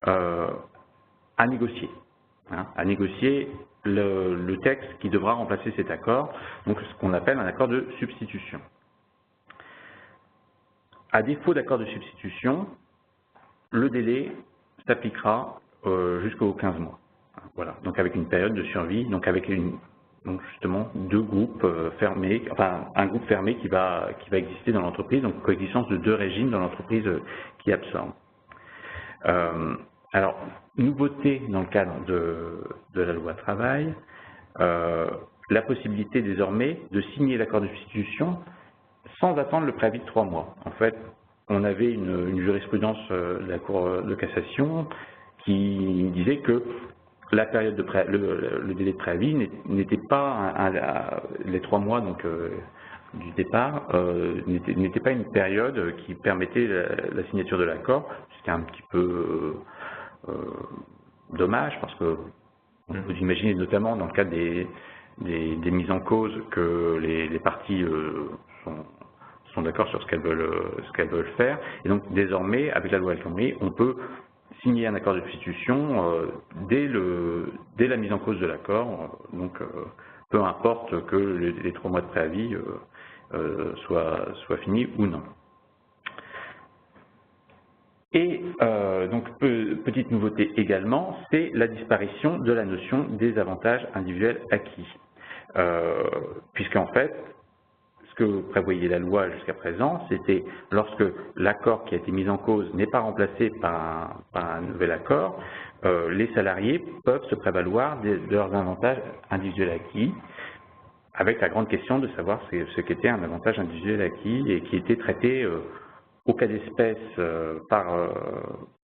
Speaker 3: à négocier. À négocier le texte qui devra remplacer cet accord, donc ce qu'on appelle un accord de substitution. À défaut d'accord de substitution, le délai s'appliquera jusqu'aux 15 mois. Voilà, donc avec une période de survie, donc avec donc justement deux groupes fermés, enfin un groupe fermé qui va exister dans l'entreprise, donc coexistence de deux régimes dans l'entreprise qui absorbe. Alors, nouveauté dans le cadre de la loi travail, la possibilité désormais de signer l'accord de substitution sans attendre le préavis de 3 mois. En fait, on avait une jurisprudence de la Cour de cassation qui disait que la période le délai de préavis n'était pas les 3 mois donc du départ n'était pas une période qui permettait la signature de l'accord. C'était un petit peu dommage parce que vous imaginez notamment dans le cadre des mises en cause que les parties sont d'accord sur ce qu'elles veulent faire, et donc désormais avec la loi El Khomri on peut signer un accord de substitution dès la mise en cause de l'accord, donc peu importe que les 3 mois de préavis soit fini ou non. Et donc, petite nouveauté également, c'est la disparition de la notion des avantages individuels acquis. Puisqu'en fait, ce que prévoyait la loi jusqu'à présent, c'était lorsque l'accord qui a été mis en cause n'est pas remplacé par un nouvel accord, les salariés peuvent se prévaloir de leurs avantages individuels acquis, avec la grande question de savoir ce qu'était un avantage individuel acquis et qui était traité au cas d'espèce par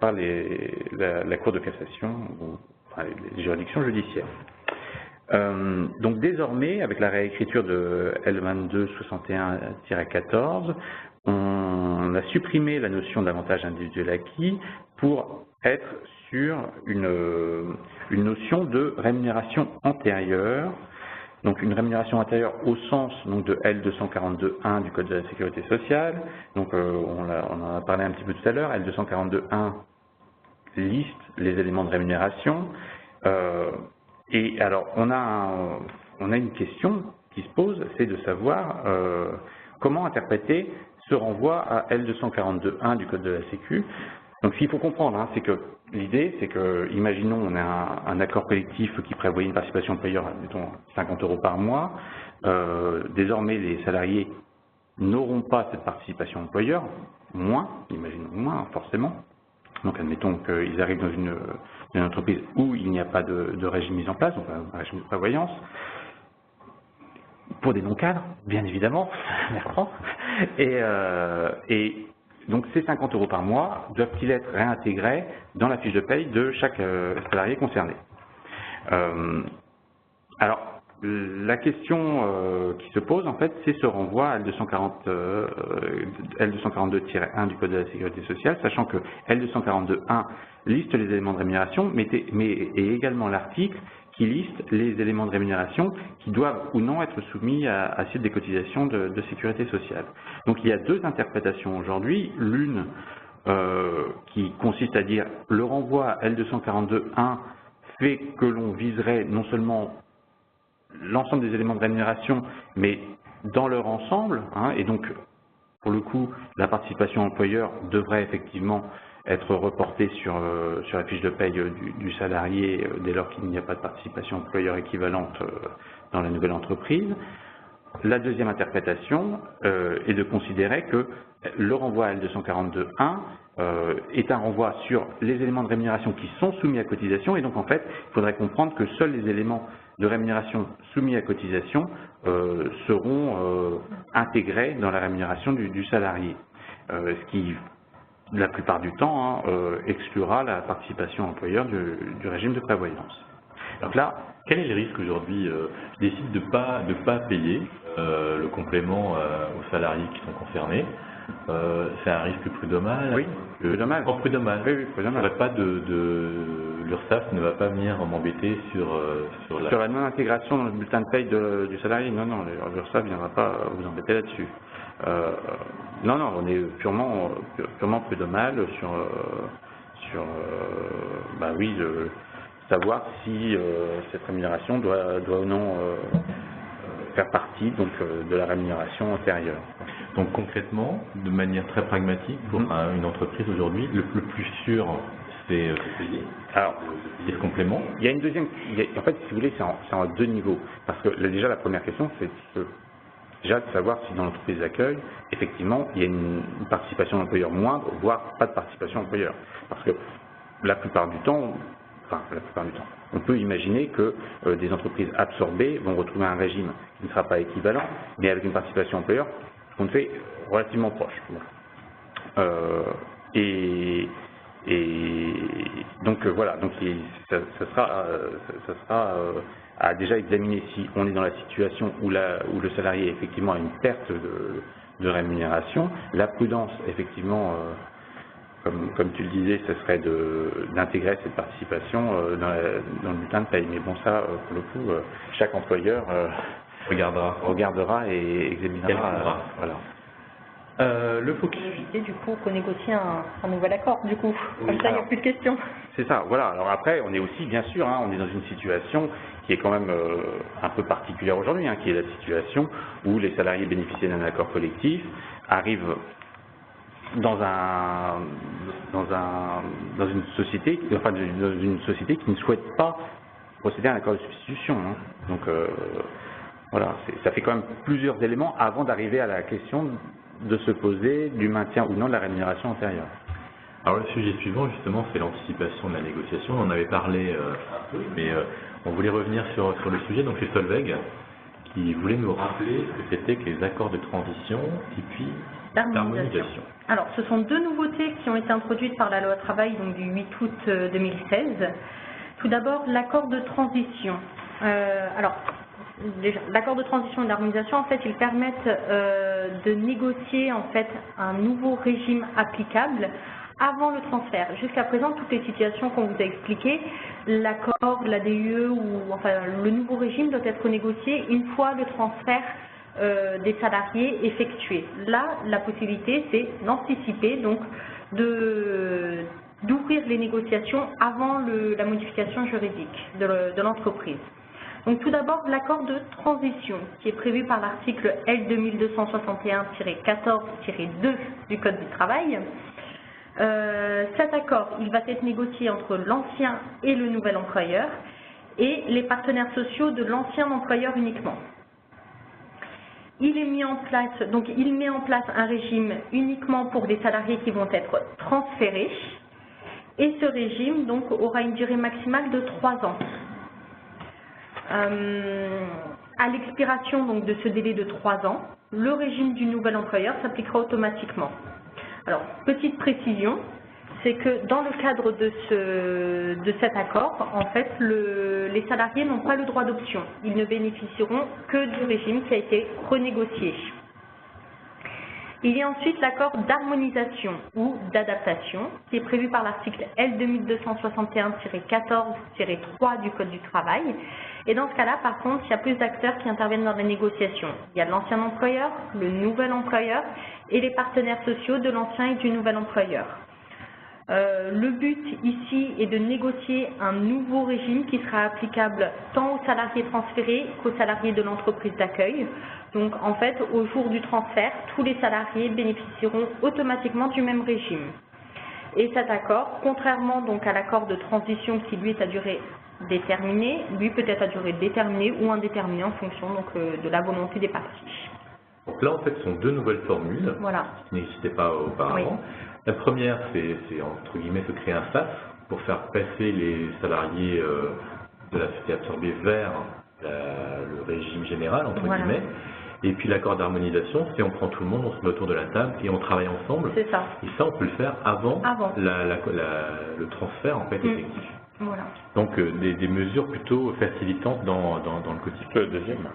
Speaker 3: la Cour de cassation ou les juridictions judiciaires. Donc désormais, avec la réécriture de L2261-14, on a supprimé la notion d'avantage individuel acquis pour être sur une notion de rémunération antérieure. Donc une rémunération antérieure au sens donc, de L242.1 du Code de la Sécurité sociale. Donc on en a parlé un petit peu tout à l'heure. L242.1 liste les éléments de rémunération. Et alors on a une question qui se pose, c'est de savoir comment interpréter ce renvoi à L242.1 du Code de la Sécu. Donc ce qu'il faut comprendre, hein, c'est que l'idée, c'est que, imaginons, on a un accord collectif qui prévoyait une participation employeur, mettons 50 € par mois. Désormais, les salariés n'auront pas cette participation employeur, imaginons moins, forcément. Donc admettons qu'ils arrivent dans une entreprise où il n'y a pas de régime mis en place, donc un régime de prévoyance. Pour des non-cadres, bien évidemment, et donc ces 50 € par mois doivent-ils être réintégrés dans la fiche de paye de chaque salarié concerné. Alors, la question qui se pose, en fait, c'est ce renvoi à L242-1 du Code de la Sécurité sociale, sachant que L242.1 liste les éléments de rémunération, mais également l'article qui liste les éléments de rémunération qui doivent ou non être soumis à assiette des cotisations de sécurité sociale. Donc il y a deux interprétations aujourd'hui, l'une qui consiste à dire le renvoi à L242.1 fait que l'on viserait non seulement l'ensemble des éléments de rémunération, mais dans leur ensemble, hein, et donc pour le coup la participation employeur devrait effectivement être reportée sur la fiche de paye du salarié dès lors qu'il n'y a pas de participation employeur équivalente dans la nouvelle entreprise. La deuxième interprétation est de considérer que le renvoi à L242.1 est un renvoi sur les éléments de rémunération qui sont soumis à cotisation, et donc en fait il faudrait comprendre que seuls les éléments de rémunération soumis à cotisation seront intégrés dans la rémunération du salarié, ce qui la plupart du temps exclura la participation employeur du régime de prévoyance.
Speaker 1: Donc là, quel est le risque aujourd'hui? Je décide de pas payer le complément aux salariés qui sont concernés. C'est un risque prud'homal?
Speaker 3: Oui, prud'homal.
Speaker 1: Oh, prud'homal.
Speaker 3: Oui, prud'homal.
Speaker 1: L'URSSAF ne va pas venir m'embêter sur
Speaker 3: la non-intégration dans le bulletin de paye du salarié. Non, l'URSSAF ne viendra pas vous embêter là-dessus. Non, on est purement prud'homal sur savoir si cette rémunération doit ou non faire partie donc de la rémunération antérieure.
Speaker 1: Donc concrètement, de manière très pragmatique, pour une entreprise aujourd'hui, le plus sûr, c'est de payer. Alors, de payer ce complément.
Speaker 3: Il y a une deuxième. En fait, si vous voulez, c'est en deux niveaux. Parce que déjà, la première question, c'est déjà de savoir si dans l'entreprise d'accueil, effectivement, il y a une participation d'employeur moindre, voire pas de participation d'employeur. Parce que la plupart du temps, on peut imaginer que des entreprises absorbées vont retrouver un régime qui ne sera pas équivalent, mais avec une participation employeur qu'on fait relativement proche. Et donc voilà, donc ça sera à déjà examiner si on est dans la situation où le salarié effectivement a une perte de rémunération. La prudence, effectivement, comme tu le disais, ce serait d'intégrer cette participation dans le bulletin de paye. Mais bon, ça, pour le coup, chaque employeur regardera et examinera.
Speaker 1: Voilà. Le focus.
Speaker 2: Et du coup, renégocier un nouvel accord, du coup. Comme
Speaker 3: Oui,
Speaker 2: ça, il n'y a
Speaker 3: alors,
Speaker 2: plus de questions.
Speaker 3: C'est ça, voilà. Alors après, on est aussi, bien sûr, on est dans une situation qui est quand même un peu particulière aujourd'hui, qui est la situation où les salariés bénéficiaient d'un accord collectif, arrivent dans une société, enfin dans une société qui ne souhaite pas procéder à un accord de substitution. Donc voilà, ça fait quand même plusieurs éléments avant d'arriver à la question de se poser du maintien ou non de la rémunération antérieure.
Speaker 1: Alors le sujet suivant, justement, c'est l'anticipation de la négociation. On en avait parlé un peu, mais on voulait revenir sur le sujet. Donc c'est Solveig qui voulait nous rappeler ce que c'était que les accords de transition et puis d'harmonisation.
Speaker 2: Alors ce sont deux nouveautés qui ont été introduites par la loi travail donc, du 8 août 2016. Tout d'abord, l'accord de transition. L'accord de transition et d'harmonisation, en fait, ils permettent de négocier en fait un nouveau régime applicable avant le transfert. Jusqu'à présent, toutes les situations qu'on vous a expliquées, l'accord, la DUE ou enfin le nouveau régime doit être négocié une fois le transfert des salariés effectué. Là, la possibilité, c'est d'anticiper, donc d'ouvrir les négociations avant la modification juridique de l'entreprise. Donc tout d'abord, l'accord de transition qui est prévu par l'article L 2261-14-2 du Code du travail. Cet accord, il va être négocié entre l'ancien et le nouvel employeur et les partenaires sociaux de l'ancien employeur uniquement. Il met en place un régime uniquement pour des salariés qui vont être transférés et ce régime donc aura une durée maximale de 3 ans. À l'expiration donc de ce délai de 3 ans, le régime du nouvel employeur s'appliquera automatiquement. Alors, petite précision, c'est que dans le cadre de cet accord, en fait, les salariés n'ont pas le droit d'option. Ils ne bénéficieront que du régime qui a été renégocié. Il y a ensuite l'accord d'harmonisation ou d'adaptation qui est prévu par l'article L 2261-14-3 du Code du travail. Et dans ce cas-là, par contre, il y a plus d'acteurs qui interviennent dans les négociations. Il y a l'ancien employeur, le nouvel employeur et les partenaires sociaux de l'ancien et du nouvel employeur. Le but ici est de négocier un nouveau régime qui sera applicable tant aux salariés transférés qu'aux salariés de l'entreprise d'accueil. Donc en fait, au jour du transfert, tous les salariés bénéficieront automatiquement du même régime. Et cet accord, contrairement donc à l'accord de transition qui lui est à durée déterminée, lui peut être à durée déterminée ou indéterminée en fonction donc, de la volonté des parties.
Speaker 1: Donc là, en fait, ce sont deux nouvelles formules qui n'existaient pas auparavant. Oui. La première, c'est entre guillemets se créer un SAS pour faire passer les salariés de la société absorbée vers le régime général, entre guillemets. Et puis l'accord d'harmonisation, c'est on prend tout le monde, on se met autour de la table et on travaille ensemble.
Speaker 2: C'est ça.
Speaker 1: Et ça, on peut le faire avant. Le transfert en fait effectif.
Speaker 2: Voilà.
Speaker 1: Donc des mesures plutôt facilitantes dans le quotidien.
Speaker 3: Deuxième.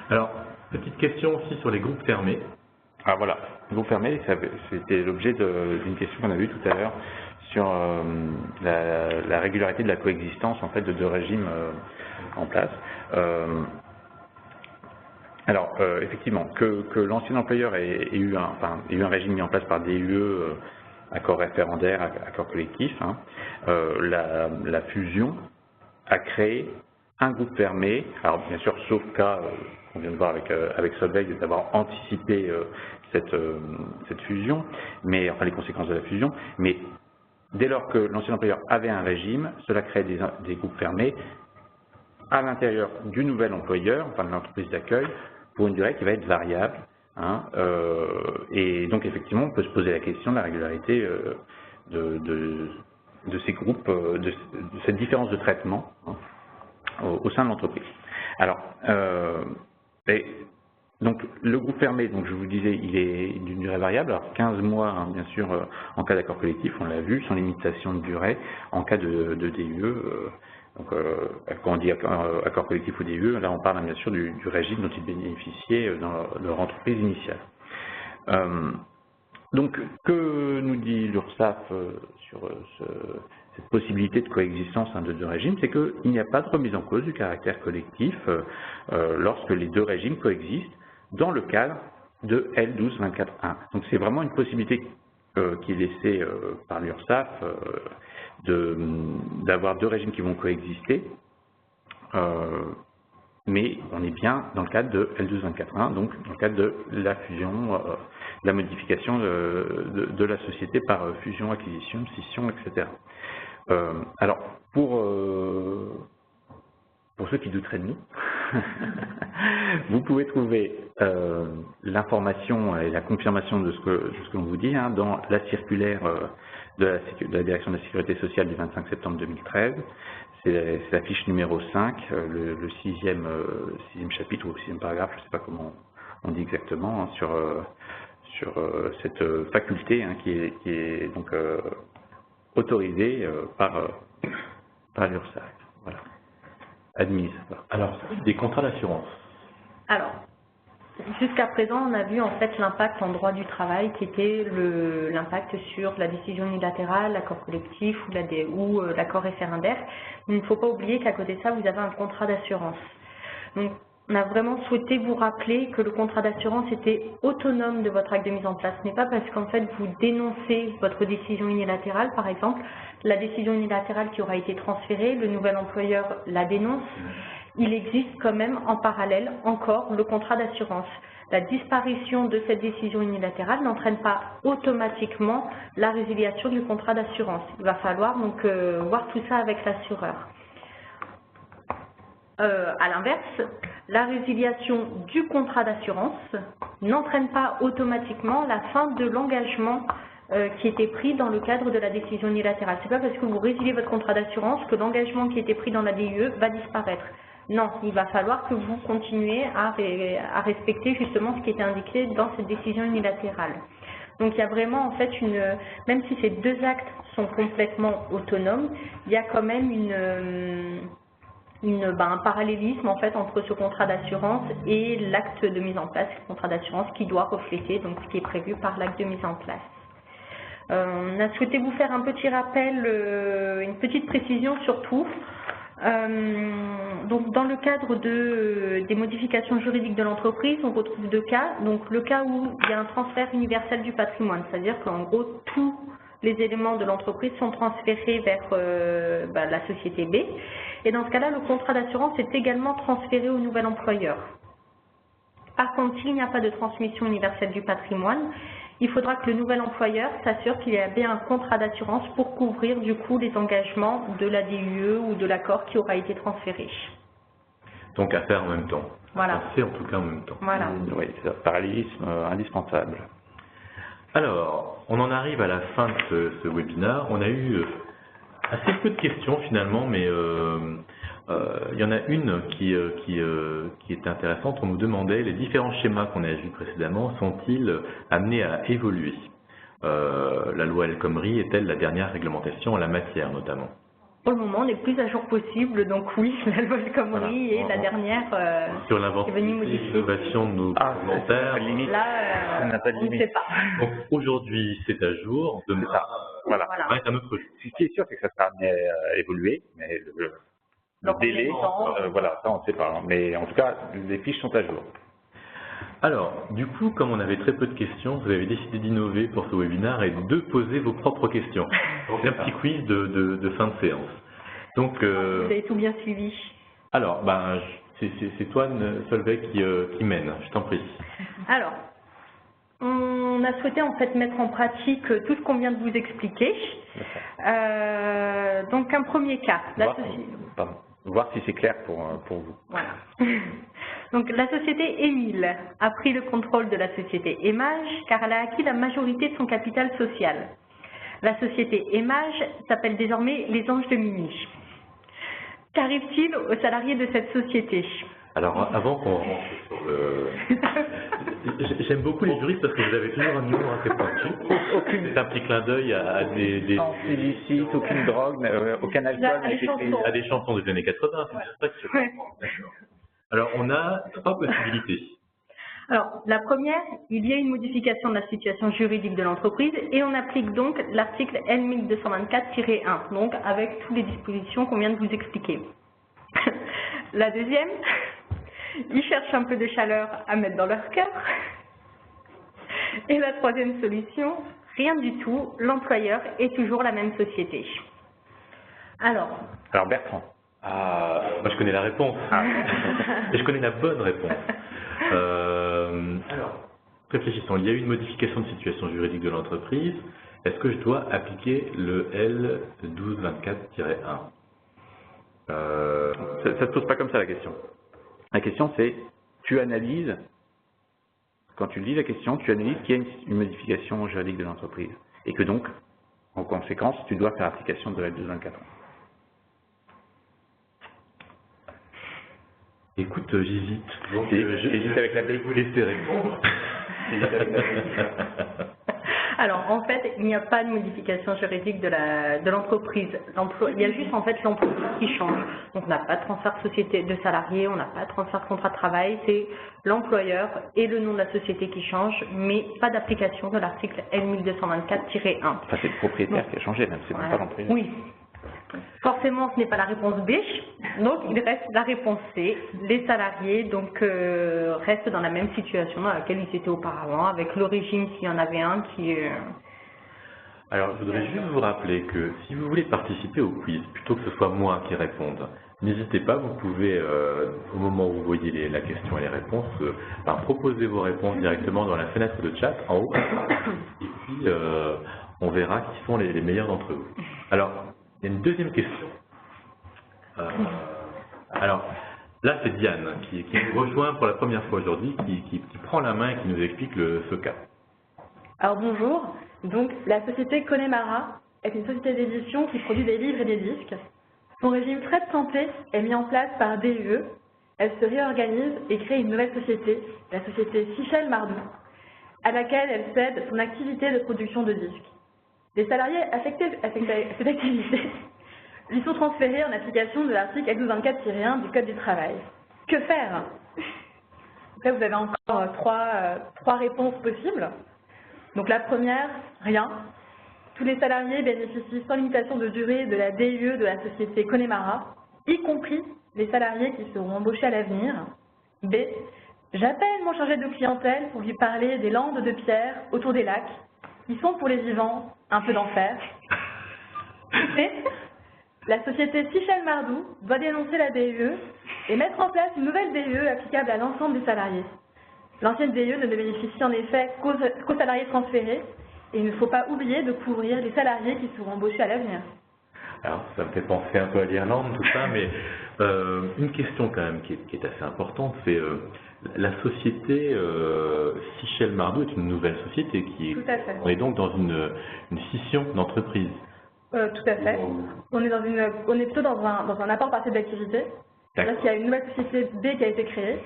Speaker 1: Alors, petite question aussi sur les groupes fermés.
Speaker 3: Ah voilà, groupes fermés, c'était l'objet d'une question qu'on a vue tout à l'heure sur la régularité de la coexistence en fait de deux régimes en place. Alors effectivement, que l'ancien employeur ait eu un régime mis en place par DUE, accord référendaire, accord collectif, la fusion a créé un groupe fermé, alors bien sûr sauf cas qu'on vient de voir avec Solveig d'avoir anticipé cette fusion, mais enfin les conséquences de la fusion, mais dès lors que l'ancien employeur avait un régime, cela crée des groupes fermés à l'intérieur du nouvel employeur, enfin de l'entreprise d'accueil, pour une durée qui va être variable. Et donc effectivement, on peut se poser la question de la régularité de ces groupes, de cette différence de traitement au sein de l'entreprise. Alors, donc le groupe fermé, donc je vous disais, il est d'une durée variable, alors 15 mois bien sûr en cas d'accord collectif, on l'a vu, sans limitation de durée, en cas de DUE, donc quand on dit accord collectif ou DUE, là on parle bien sûr du régime dont ils bénéficiaient dans leur entreprise initiale. Donc que nous dit l'URSSAF sur cette possibilité de coexistence de deux régimes, c'est qu'il n'y a pas de remise en cause du caractère collectif lorsque les deux régimes coexistent dans le cadre de L1224.1. Donc c'est vraiment une possibilité qui est laissée par l'URSSAF d'avoir deux régimes qui vont coexister, mais on est bien dans le cadre de L1224.1, donc dans le cadre de la fusion, la modification de la société par fusion, acquisition, scission, etc. Alors, pour ceux qui douteraient de nous, vous pouvez trouver l'information et la confirmation de ce que l'on vous dit dans la circulaire de la Direction de la Sécurité sociale du 25 septembre 2013. C'est la fiche numéro 5, le sixième chapitre ou le sixième paragraphe, je ne sais pas comment on dit exactement, sur cette faculté qui est donc autorisée par l'URSSAF. Voilà. Admise.
Speaker 1: Alors, des contrats d'assurance.
Speaker 2: Alors, jusqu'à présent, on a vu en fait l'impact en droit du travail qui était l'impact sur la décision unilatérale, l'accord collectif ou l'accord référendaire. Il ne faut pas oublier qu'à côté de ça, vous avez un contrat d'assurance. Donc, on a vraiment souhaité vous rappeler que le contrat d'assurance était autonome de votre acte de mise en place. Ce n'est pas parce qu'en fait vous dénoncez votre décision unilatérale, par exemple, la décision unilatérale qui aura été transférée, le nouvel employeur la dénonce, il existe quand même en parallèle encore le contrat d'assurance. La disparition de cette décision unilatérale n'entraîne pas automatiquement la résiliation du contrat d'assurance. Il va falloir donc voir tout ça avec l'assureur. À l'inverse, la résiliation du contrat d'assurance n'entraîne pas automatiquement la fin de l'engagement qui était pris dans le cadre de la décision unilatérale. Ce n'est pas parce que vous résiliez votre contrat d'assurance que l'engagement qui était pris dans la DUE va disparaître. Non, il va falloir que vous continuiez à respecter justement ce qui était indiqué dans cette décision unilatérale. Donc il y a vraiment en fait même si ces deux actes sont complètement autonomes, il y a quand même un parallélisme en fait entre ce contrat d'assurance et l'acte de mise en place, le contrat d'assurance qui doit refléter donc ce qui est prévu par l'acte de mise en place. On a souhaité vous faire un petit rappel, une petite précision surtout. Donc dans le cadre des modifications juridiques de l'entreprise, on retrouve deux cas. Donc le cas où il y a un transfert universel du patrimoine, c'est-à-dire qu'en gros tous les éléments de l'entreprise sont transférés vers la société B. Et dans ce cas-là, le contrat d'assurance est également transféré au nouvel employeur. Par contre, s'il n'y a pas de transmission universelle du patrimoine, il faudra que le nouvel employeur s'assure qu'il y a bien un contrat d'assurance pour couvrir du coup les engagements de la DUE ou de l'accord qui aura été transféré.
Speaker 1: Donc à faire en même temps.
Speaker 2: Voilà.
Speaker 1: C'est en tout cas en même temps.
Speaker 2: Voilà.
Speaker 3: Oui, c'est un parallélisme indispensable.
Speaker 1: Alors, on en arrive à la fin de ce webinaire. On a eu assez peu de questions finalement, mais il y en a une qui est intéressante. On nous demandait, les différents schémas qu'on a vus précédemment sont-ils amenés à évoluer? La loi El Khomri est-elle la dernière réglementation en la matière notamment?
Speaker 2: Pour le moment, on est le plus à jour possible, donc oui, la loi El Khomri est la dernière
Speaker 1: sur
Speaker 2: qui est venue modifier.
Speaker 1: l'innovation de nos parlementaires.
Speaker 2: Là,
Speaker 3: on n'a pas de
Speaker 2: on ne
Speaker 3: limite.
Speaker 2: sait pas.
Speaker 1: Donc aujourd'hui c'est à jour, demain
Speaker 3: Voilà.
Speaker 1: ça va être un autre jour.
Speaker 3: Ce qui est sûr, c'est que ça sera amené à évoluer, mais le
Speaker 2: Donc,
Speaker 3: délai, voilà, ça on ne sait pas. Hein. Mais en tout cas, les fiches sont à jour.
Speaker 1: Alors, du coup, comme on avait très peu de questions, vous avez décidé d'innover pour ce webinaire et de poser vos propres questions. C'est un petit quiz de fin de séance. Donc,
Speaker 2: Vous avez tout bien suivi.
Speaker 1: alors, c'est toi, Solveig, qui mène, je t'en prie.
Speaker 2: Alors, on a souhaité en fait mettre en pratique tout ce qu'on vient de vous expliquer. Donc, un premier cas.
Speaker 3: Voir si c'est clair pour vous.
Speaker 2: Voilà. Donc, la société Émile a pris le contrôle de la société Emage car elle a acquis la majorité de son capital social. La société Emage s'appelle désormais les Anges de Mini. Qu'arrive-t-il aux salariés de cette société?
Speaker 1: Alors, avant qu'on rentre sur le... J'aime beaucoup les juristes parce que vous avez toujours un humour assez pointu. C'est un petit clin d'œil à des...
Speaker 3: Sans illicite, aucune drogue, aucun alcool n'a été pris.
Speaker 1: À des chansons des années 80, c'est bien ça que je comprends. D'accord. Alors, on a trois possibilités.
Speaker 2: Alors, la première, il y a une modification de la situation juridique de l'entreprise et on applique donc l'article L1224-1, donc avec toutes les dispositions qu'on vient de vous expliquer. La deuxième, ils cherchent un peu de chaleur à mettre dans leur cœur. Et la troisième solution, rien du tout, l'employeur est toujours la même société. Alors
Speaker 3: Bertrand.
Speaker 1: Ah, moi je connais la réponse. Et je connais la bonne réponse. Alors, réfléchissons. Il y a eu une modification de situation juridique de l'entreprise. Est-ce que je dois appliquer le L1224-1
Speaker 3: Ça ne se pose pas comme ça la question. La question c'est, tu analyses, quand tu lis la question, tu analyses qu'il y a une modification juridique de l'entreprise. Et que donc, en conséquence, tu dois faire application de L1224.
Speaker 1: Écoute, j'hésite.
Speaker 3: J'hésite avec la B.
Speaker 1: Vous laissez répondre.
Speaker 2: Alors, en fait, il n'y a pas de modification juridique de l'entreprise. Il y a juste, en fait, l'employeur qui change. Donc, on n'a pas de transfert de société de salariés, on n'a pas de transfert de contrat de travail. C'est l'employeur et le nom de la société qui changent, mais pas d'application de l'article L1224-1.
Speaker 3: Enfin, c'est le propriétaire qui a changé, même, c'est pas l'employeur.
Speaker 2: Oui. Forcément, ce n'est pas la réponse B, donc il reste la réponse C. Les salariés donc restent dans la même situation dans laquelle ils étaient auparavant, avec le régime s'il y en avait un qui...
Speaker 1: Alors, je voudrais juste vous rappeler que si vous voulez participer au quiz, plutôt que ce soit moi qui réponde, n'hésitez pas, vous pouvez, au moment où vous voyez la question et les réponses, proposer vos réponses directement dans la fenêtre de chat en haut, et puis on verra qui sont les meilleurs d'entre vous. Alors, il y a une deuxième question. Alors, là, c'est Diane qui nous rejoint pour la première fois aujourd'hui, qui prend la main et qui nous explique ce cas.
Speaker 4: Alors bonjour, donc la société Connemara est une société d'édition qui produit des livres et des disques. Son régime frais de santé est mis en place par DUE. Elle se réorganise et crée une nouvelle société, la société Sichel Mardou, à laquelle elle cède son activité de production de disques. Les salariés affectés à cette activité lui sont transférés en application de l'article L1224-1 du Code du travail. Que faire? Là, vous avez encore trois réponses possibles. Donc la première, rien. Tous les salariés bénéficient sans limitation de durée de la DUE de la société Connemara, y compris les salariés qui seront embauchés à l'avenir. B. J'appelle mon chargé de clientèle pour lui parler des landes de pierre autour des lacs, qui sont pour les vivants un peu d'enfer. C. La société Sichel Mardou doit dénoncer la DUE et mettre en place une nouvelle DUE applicable à l'ensemble des salariés. L'ancienne DUE ne bénéficie en effet qu'aux salariés transférés et il ne faut pas oublier de couvrir les salariés qui seront embauchés à l'avenir.
Speaker 1: Alors, ça me fait penser un peu à l'Irlande, tout ça, mais une question quand même qui est assez importante, c'est la société Sichel Mardou est une nouvelle société qui est...
Speaker 4: Tout à fait.
Speaker 1: On est donc dans une scission d'entreprise.
Speaker 4: Tout à fait. On est plutôt dans un apport partiel d'activité. C'est-à-dire qu'il y a une nouvelle société B qui a été créée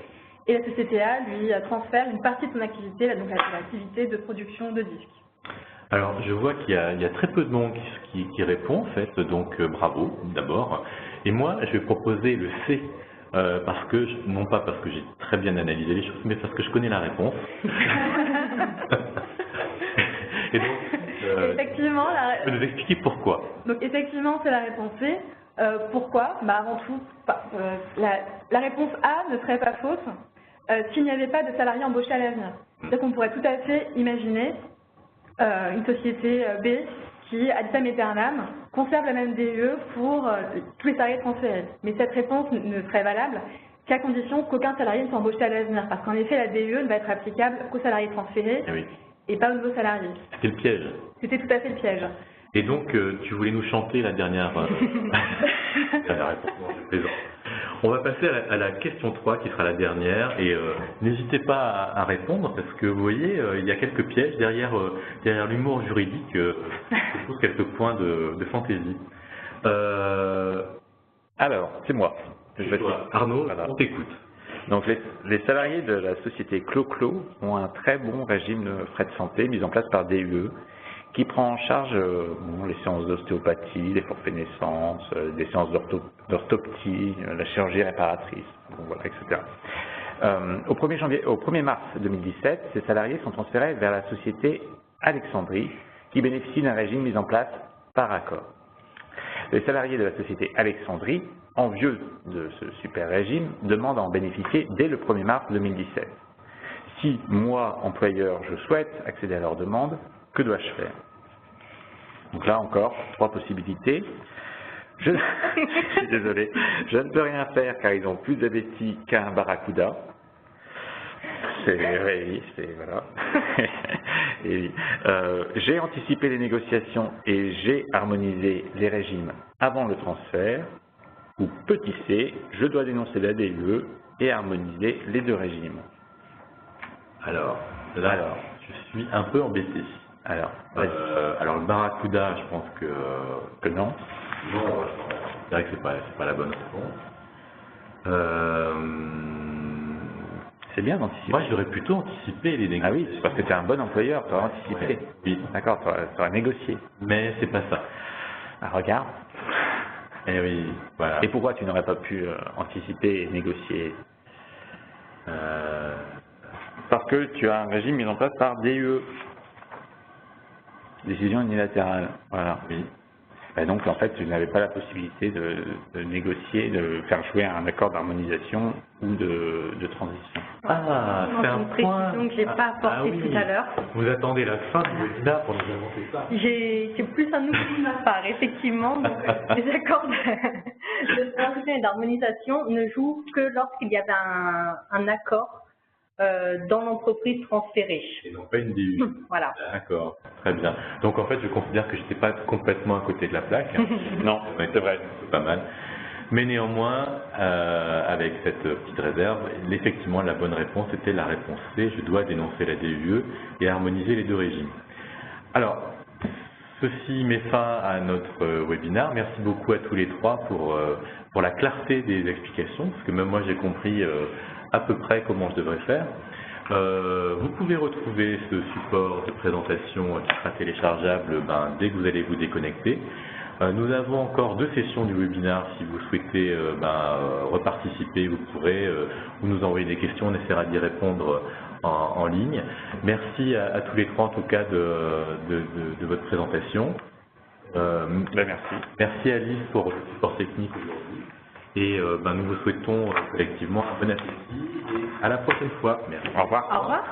Speaker 4: et la société A lui transfère une partie de son activité, donc l'activité de production de disques.
Speaker 1: Alors, je vois qu'il y a très peu de monde qui répond, en fait, donc bravo, d'abord. Et moi, je vais proposer le C, non pas parce que j'ai très bien analysé les choses, mais parce que je connais la réponse. Et donc,
Speaker 4: effectivement,
Speaker 1: je vais nous expliquer pourquoi.
Speaker 4: Donc, effectivement, c'est la réponse C. Pourquoi? Avant tout, la réponse A ne serait pas fausse s'il n'y avait pas de salariés embauchés à l'avenir. C'est-à-dire qu'on pourrait tout à fait imaginer une société B qui, ad vitam aeternam, conserve la même DUE pour tous les salariés transférés. Mais cette réponse ne serait valable qu'à condition qu'aucun salarié ne soit embauché à l'avenir. Parce qu'en effet, la DUE ne va être applicable qu'aux salariés transférés et pas aux nouveaux salariés.
Speaker 1: C'était le piège.
Speaker 4: C'était tout à fait le piège.
Speaker 1: Et donc, tu voulais nous chanter la dernière réponse. Non, je plaisante. On va passer à la question 3 qui sera la dernière et n'hésitez pas à répondre parce que vous voyez, il y a quelques pièges derrière l'humour juridique, je trouve quelques points de fantaisie.
Speaker 3: Alors, c'est moi.
Speaker 1: Arnaud,
Speaker 3: voilà.
Speaker 1: On t'écoute.
Speaker 3: Donc les salariés de la société Clo-Clo ont un très bon régime de frais de santé mis en place par DUE qui prend en charge les séances d'ostéopathie, les forfaits naissance, des séances d'orthoptie, la chirurgie réparatrice, voilà, etc. Au 1er mars 2017, ces salariés sont transférés vers la société Alexandrie qui bénéficie d'un régime mis en place par accord. Les salariés de la société Alexandrie, envieux de ce super régime, demandent à en bénéficier dès le 1er mars 2017. si moi, employeur, je souhaite accéder à leur demande, que dois-je faire? Donc là encore, 3 possibilités. Je suis désolé, je ne peux rien faire car ils ont plus investi qu'un barracuda. Voilà. Et, j'ai anticipé les négociations et j'ai harmonisé les régimes avant le transfert. Ou petit c, je dois dénoncer la DUE et harmoniser les 2 régimes.
Speaker 1: Alors, je suis un peu embêté.
Speaker 3: Alors
Speaker 1: le barracuda, je pense
Speaker 3: que non.
Speaker 1: Non, c'est vrai que c'est pas la bonne réponse.
Speaker 3: C'est bien d'anticiper.
Speaker 1: Moi, j'aurais plutôt anticipé les négociations.
Speaker 3: Ah oui, c'est parce que tu es un bon employeur, tu auras anticipé.
Speaker 1: Ouais, oui.
Speaker 3: D'accord, tu auras négocié.
Speaker 1: Mais c'est pas ça.
Speaker 3: Ah, regarde.
Speaker 1: Eh oui, voilà.
Speaker 3: Et pourquoi tu n'aurais pas pu anticiper et négocier? Parce que tu as un régime mis en place par DUE. Décision unilatérale. Voilà.
Speaker 1: Oui.
Speaker 3: Et donc, en fait, tu n'avais pas la possibilité de négocier, de faire jouer un accord d'harmonisation ou de transition.
Speaker 1: Ah, c'est un
Speaker 2: une
Speaker 1: point.
Speaker 2: précision que j'ai pas apportée
Speaker 1: Oui.
Speaker 2: tout à l'heure.
Speaker 1: Vous attendez la fin du webinaire pour nous annoncer ça.
Speaker 2: C'est plus un outil de ma part, effectivement. Donc, les accords de transition et d'harmonisation ne jouent que lorsqu'il y avait un accord dans l'entreprise transférée.
Speaker 1: Et non pas une DU.
Speaker 2: Voilà.
Speaker 1: D'accord, très bien. Donc en fait, je considère que je n'étais pas complètement à côté de la plaque. Hein.
Speaker 3: Non, c'est vrai.
Speaker 1: C'est pas mal. Mais néanmoins, avec cette petite réserve, effectivement, la bonne réponse était la réponse C. Je dois dénoncer la DUE et harmoniser les 2 régimes. Alors, ceci met fin à notre webinaire. Merci beaucoup à tous les 3 pour la clarté des explications, parce que même moi, j'ai compris à peu près comment je devrais faire. Vous pouvez retrouver ce support de présentation qui sera téléchargeable dès que vous allez vous déconnecter. Nous avons encore 2 sessions du webinaire. Si vous souhaitez reparticiper, vous pourrez ou nous envoyer des questions, on essaiera d'y répondre en ligne. Merci à tous les 3 en tout cas de votre présentation.
Speaker 3: Merci.
Speaker 1: Merci Alice pour le support technique aujourd'hui. Et nous vous souhaitons collectivement un bon appétit et à la prochaine fois. Merci.
Speaker 3: Au revoir.
Speaker 2: Au revoir.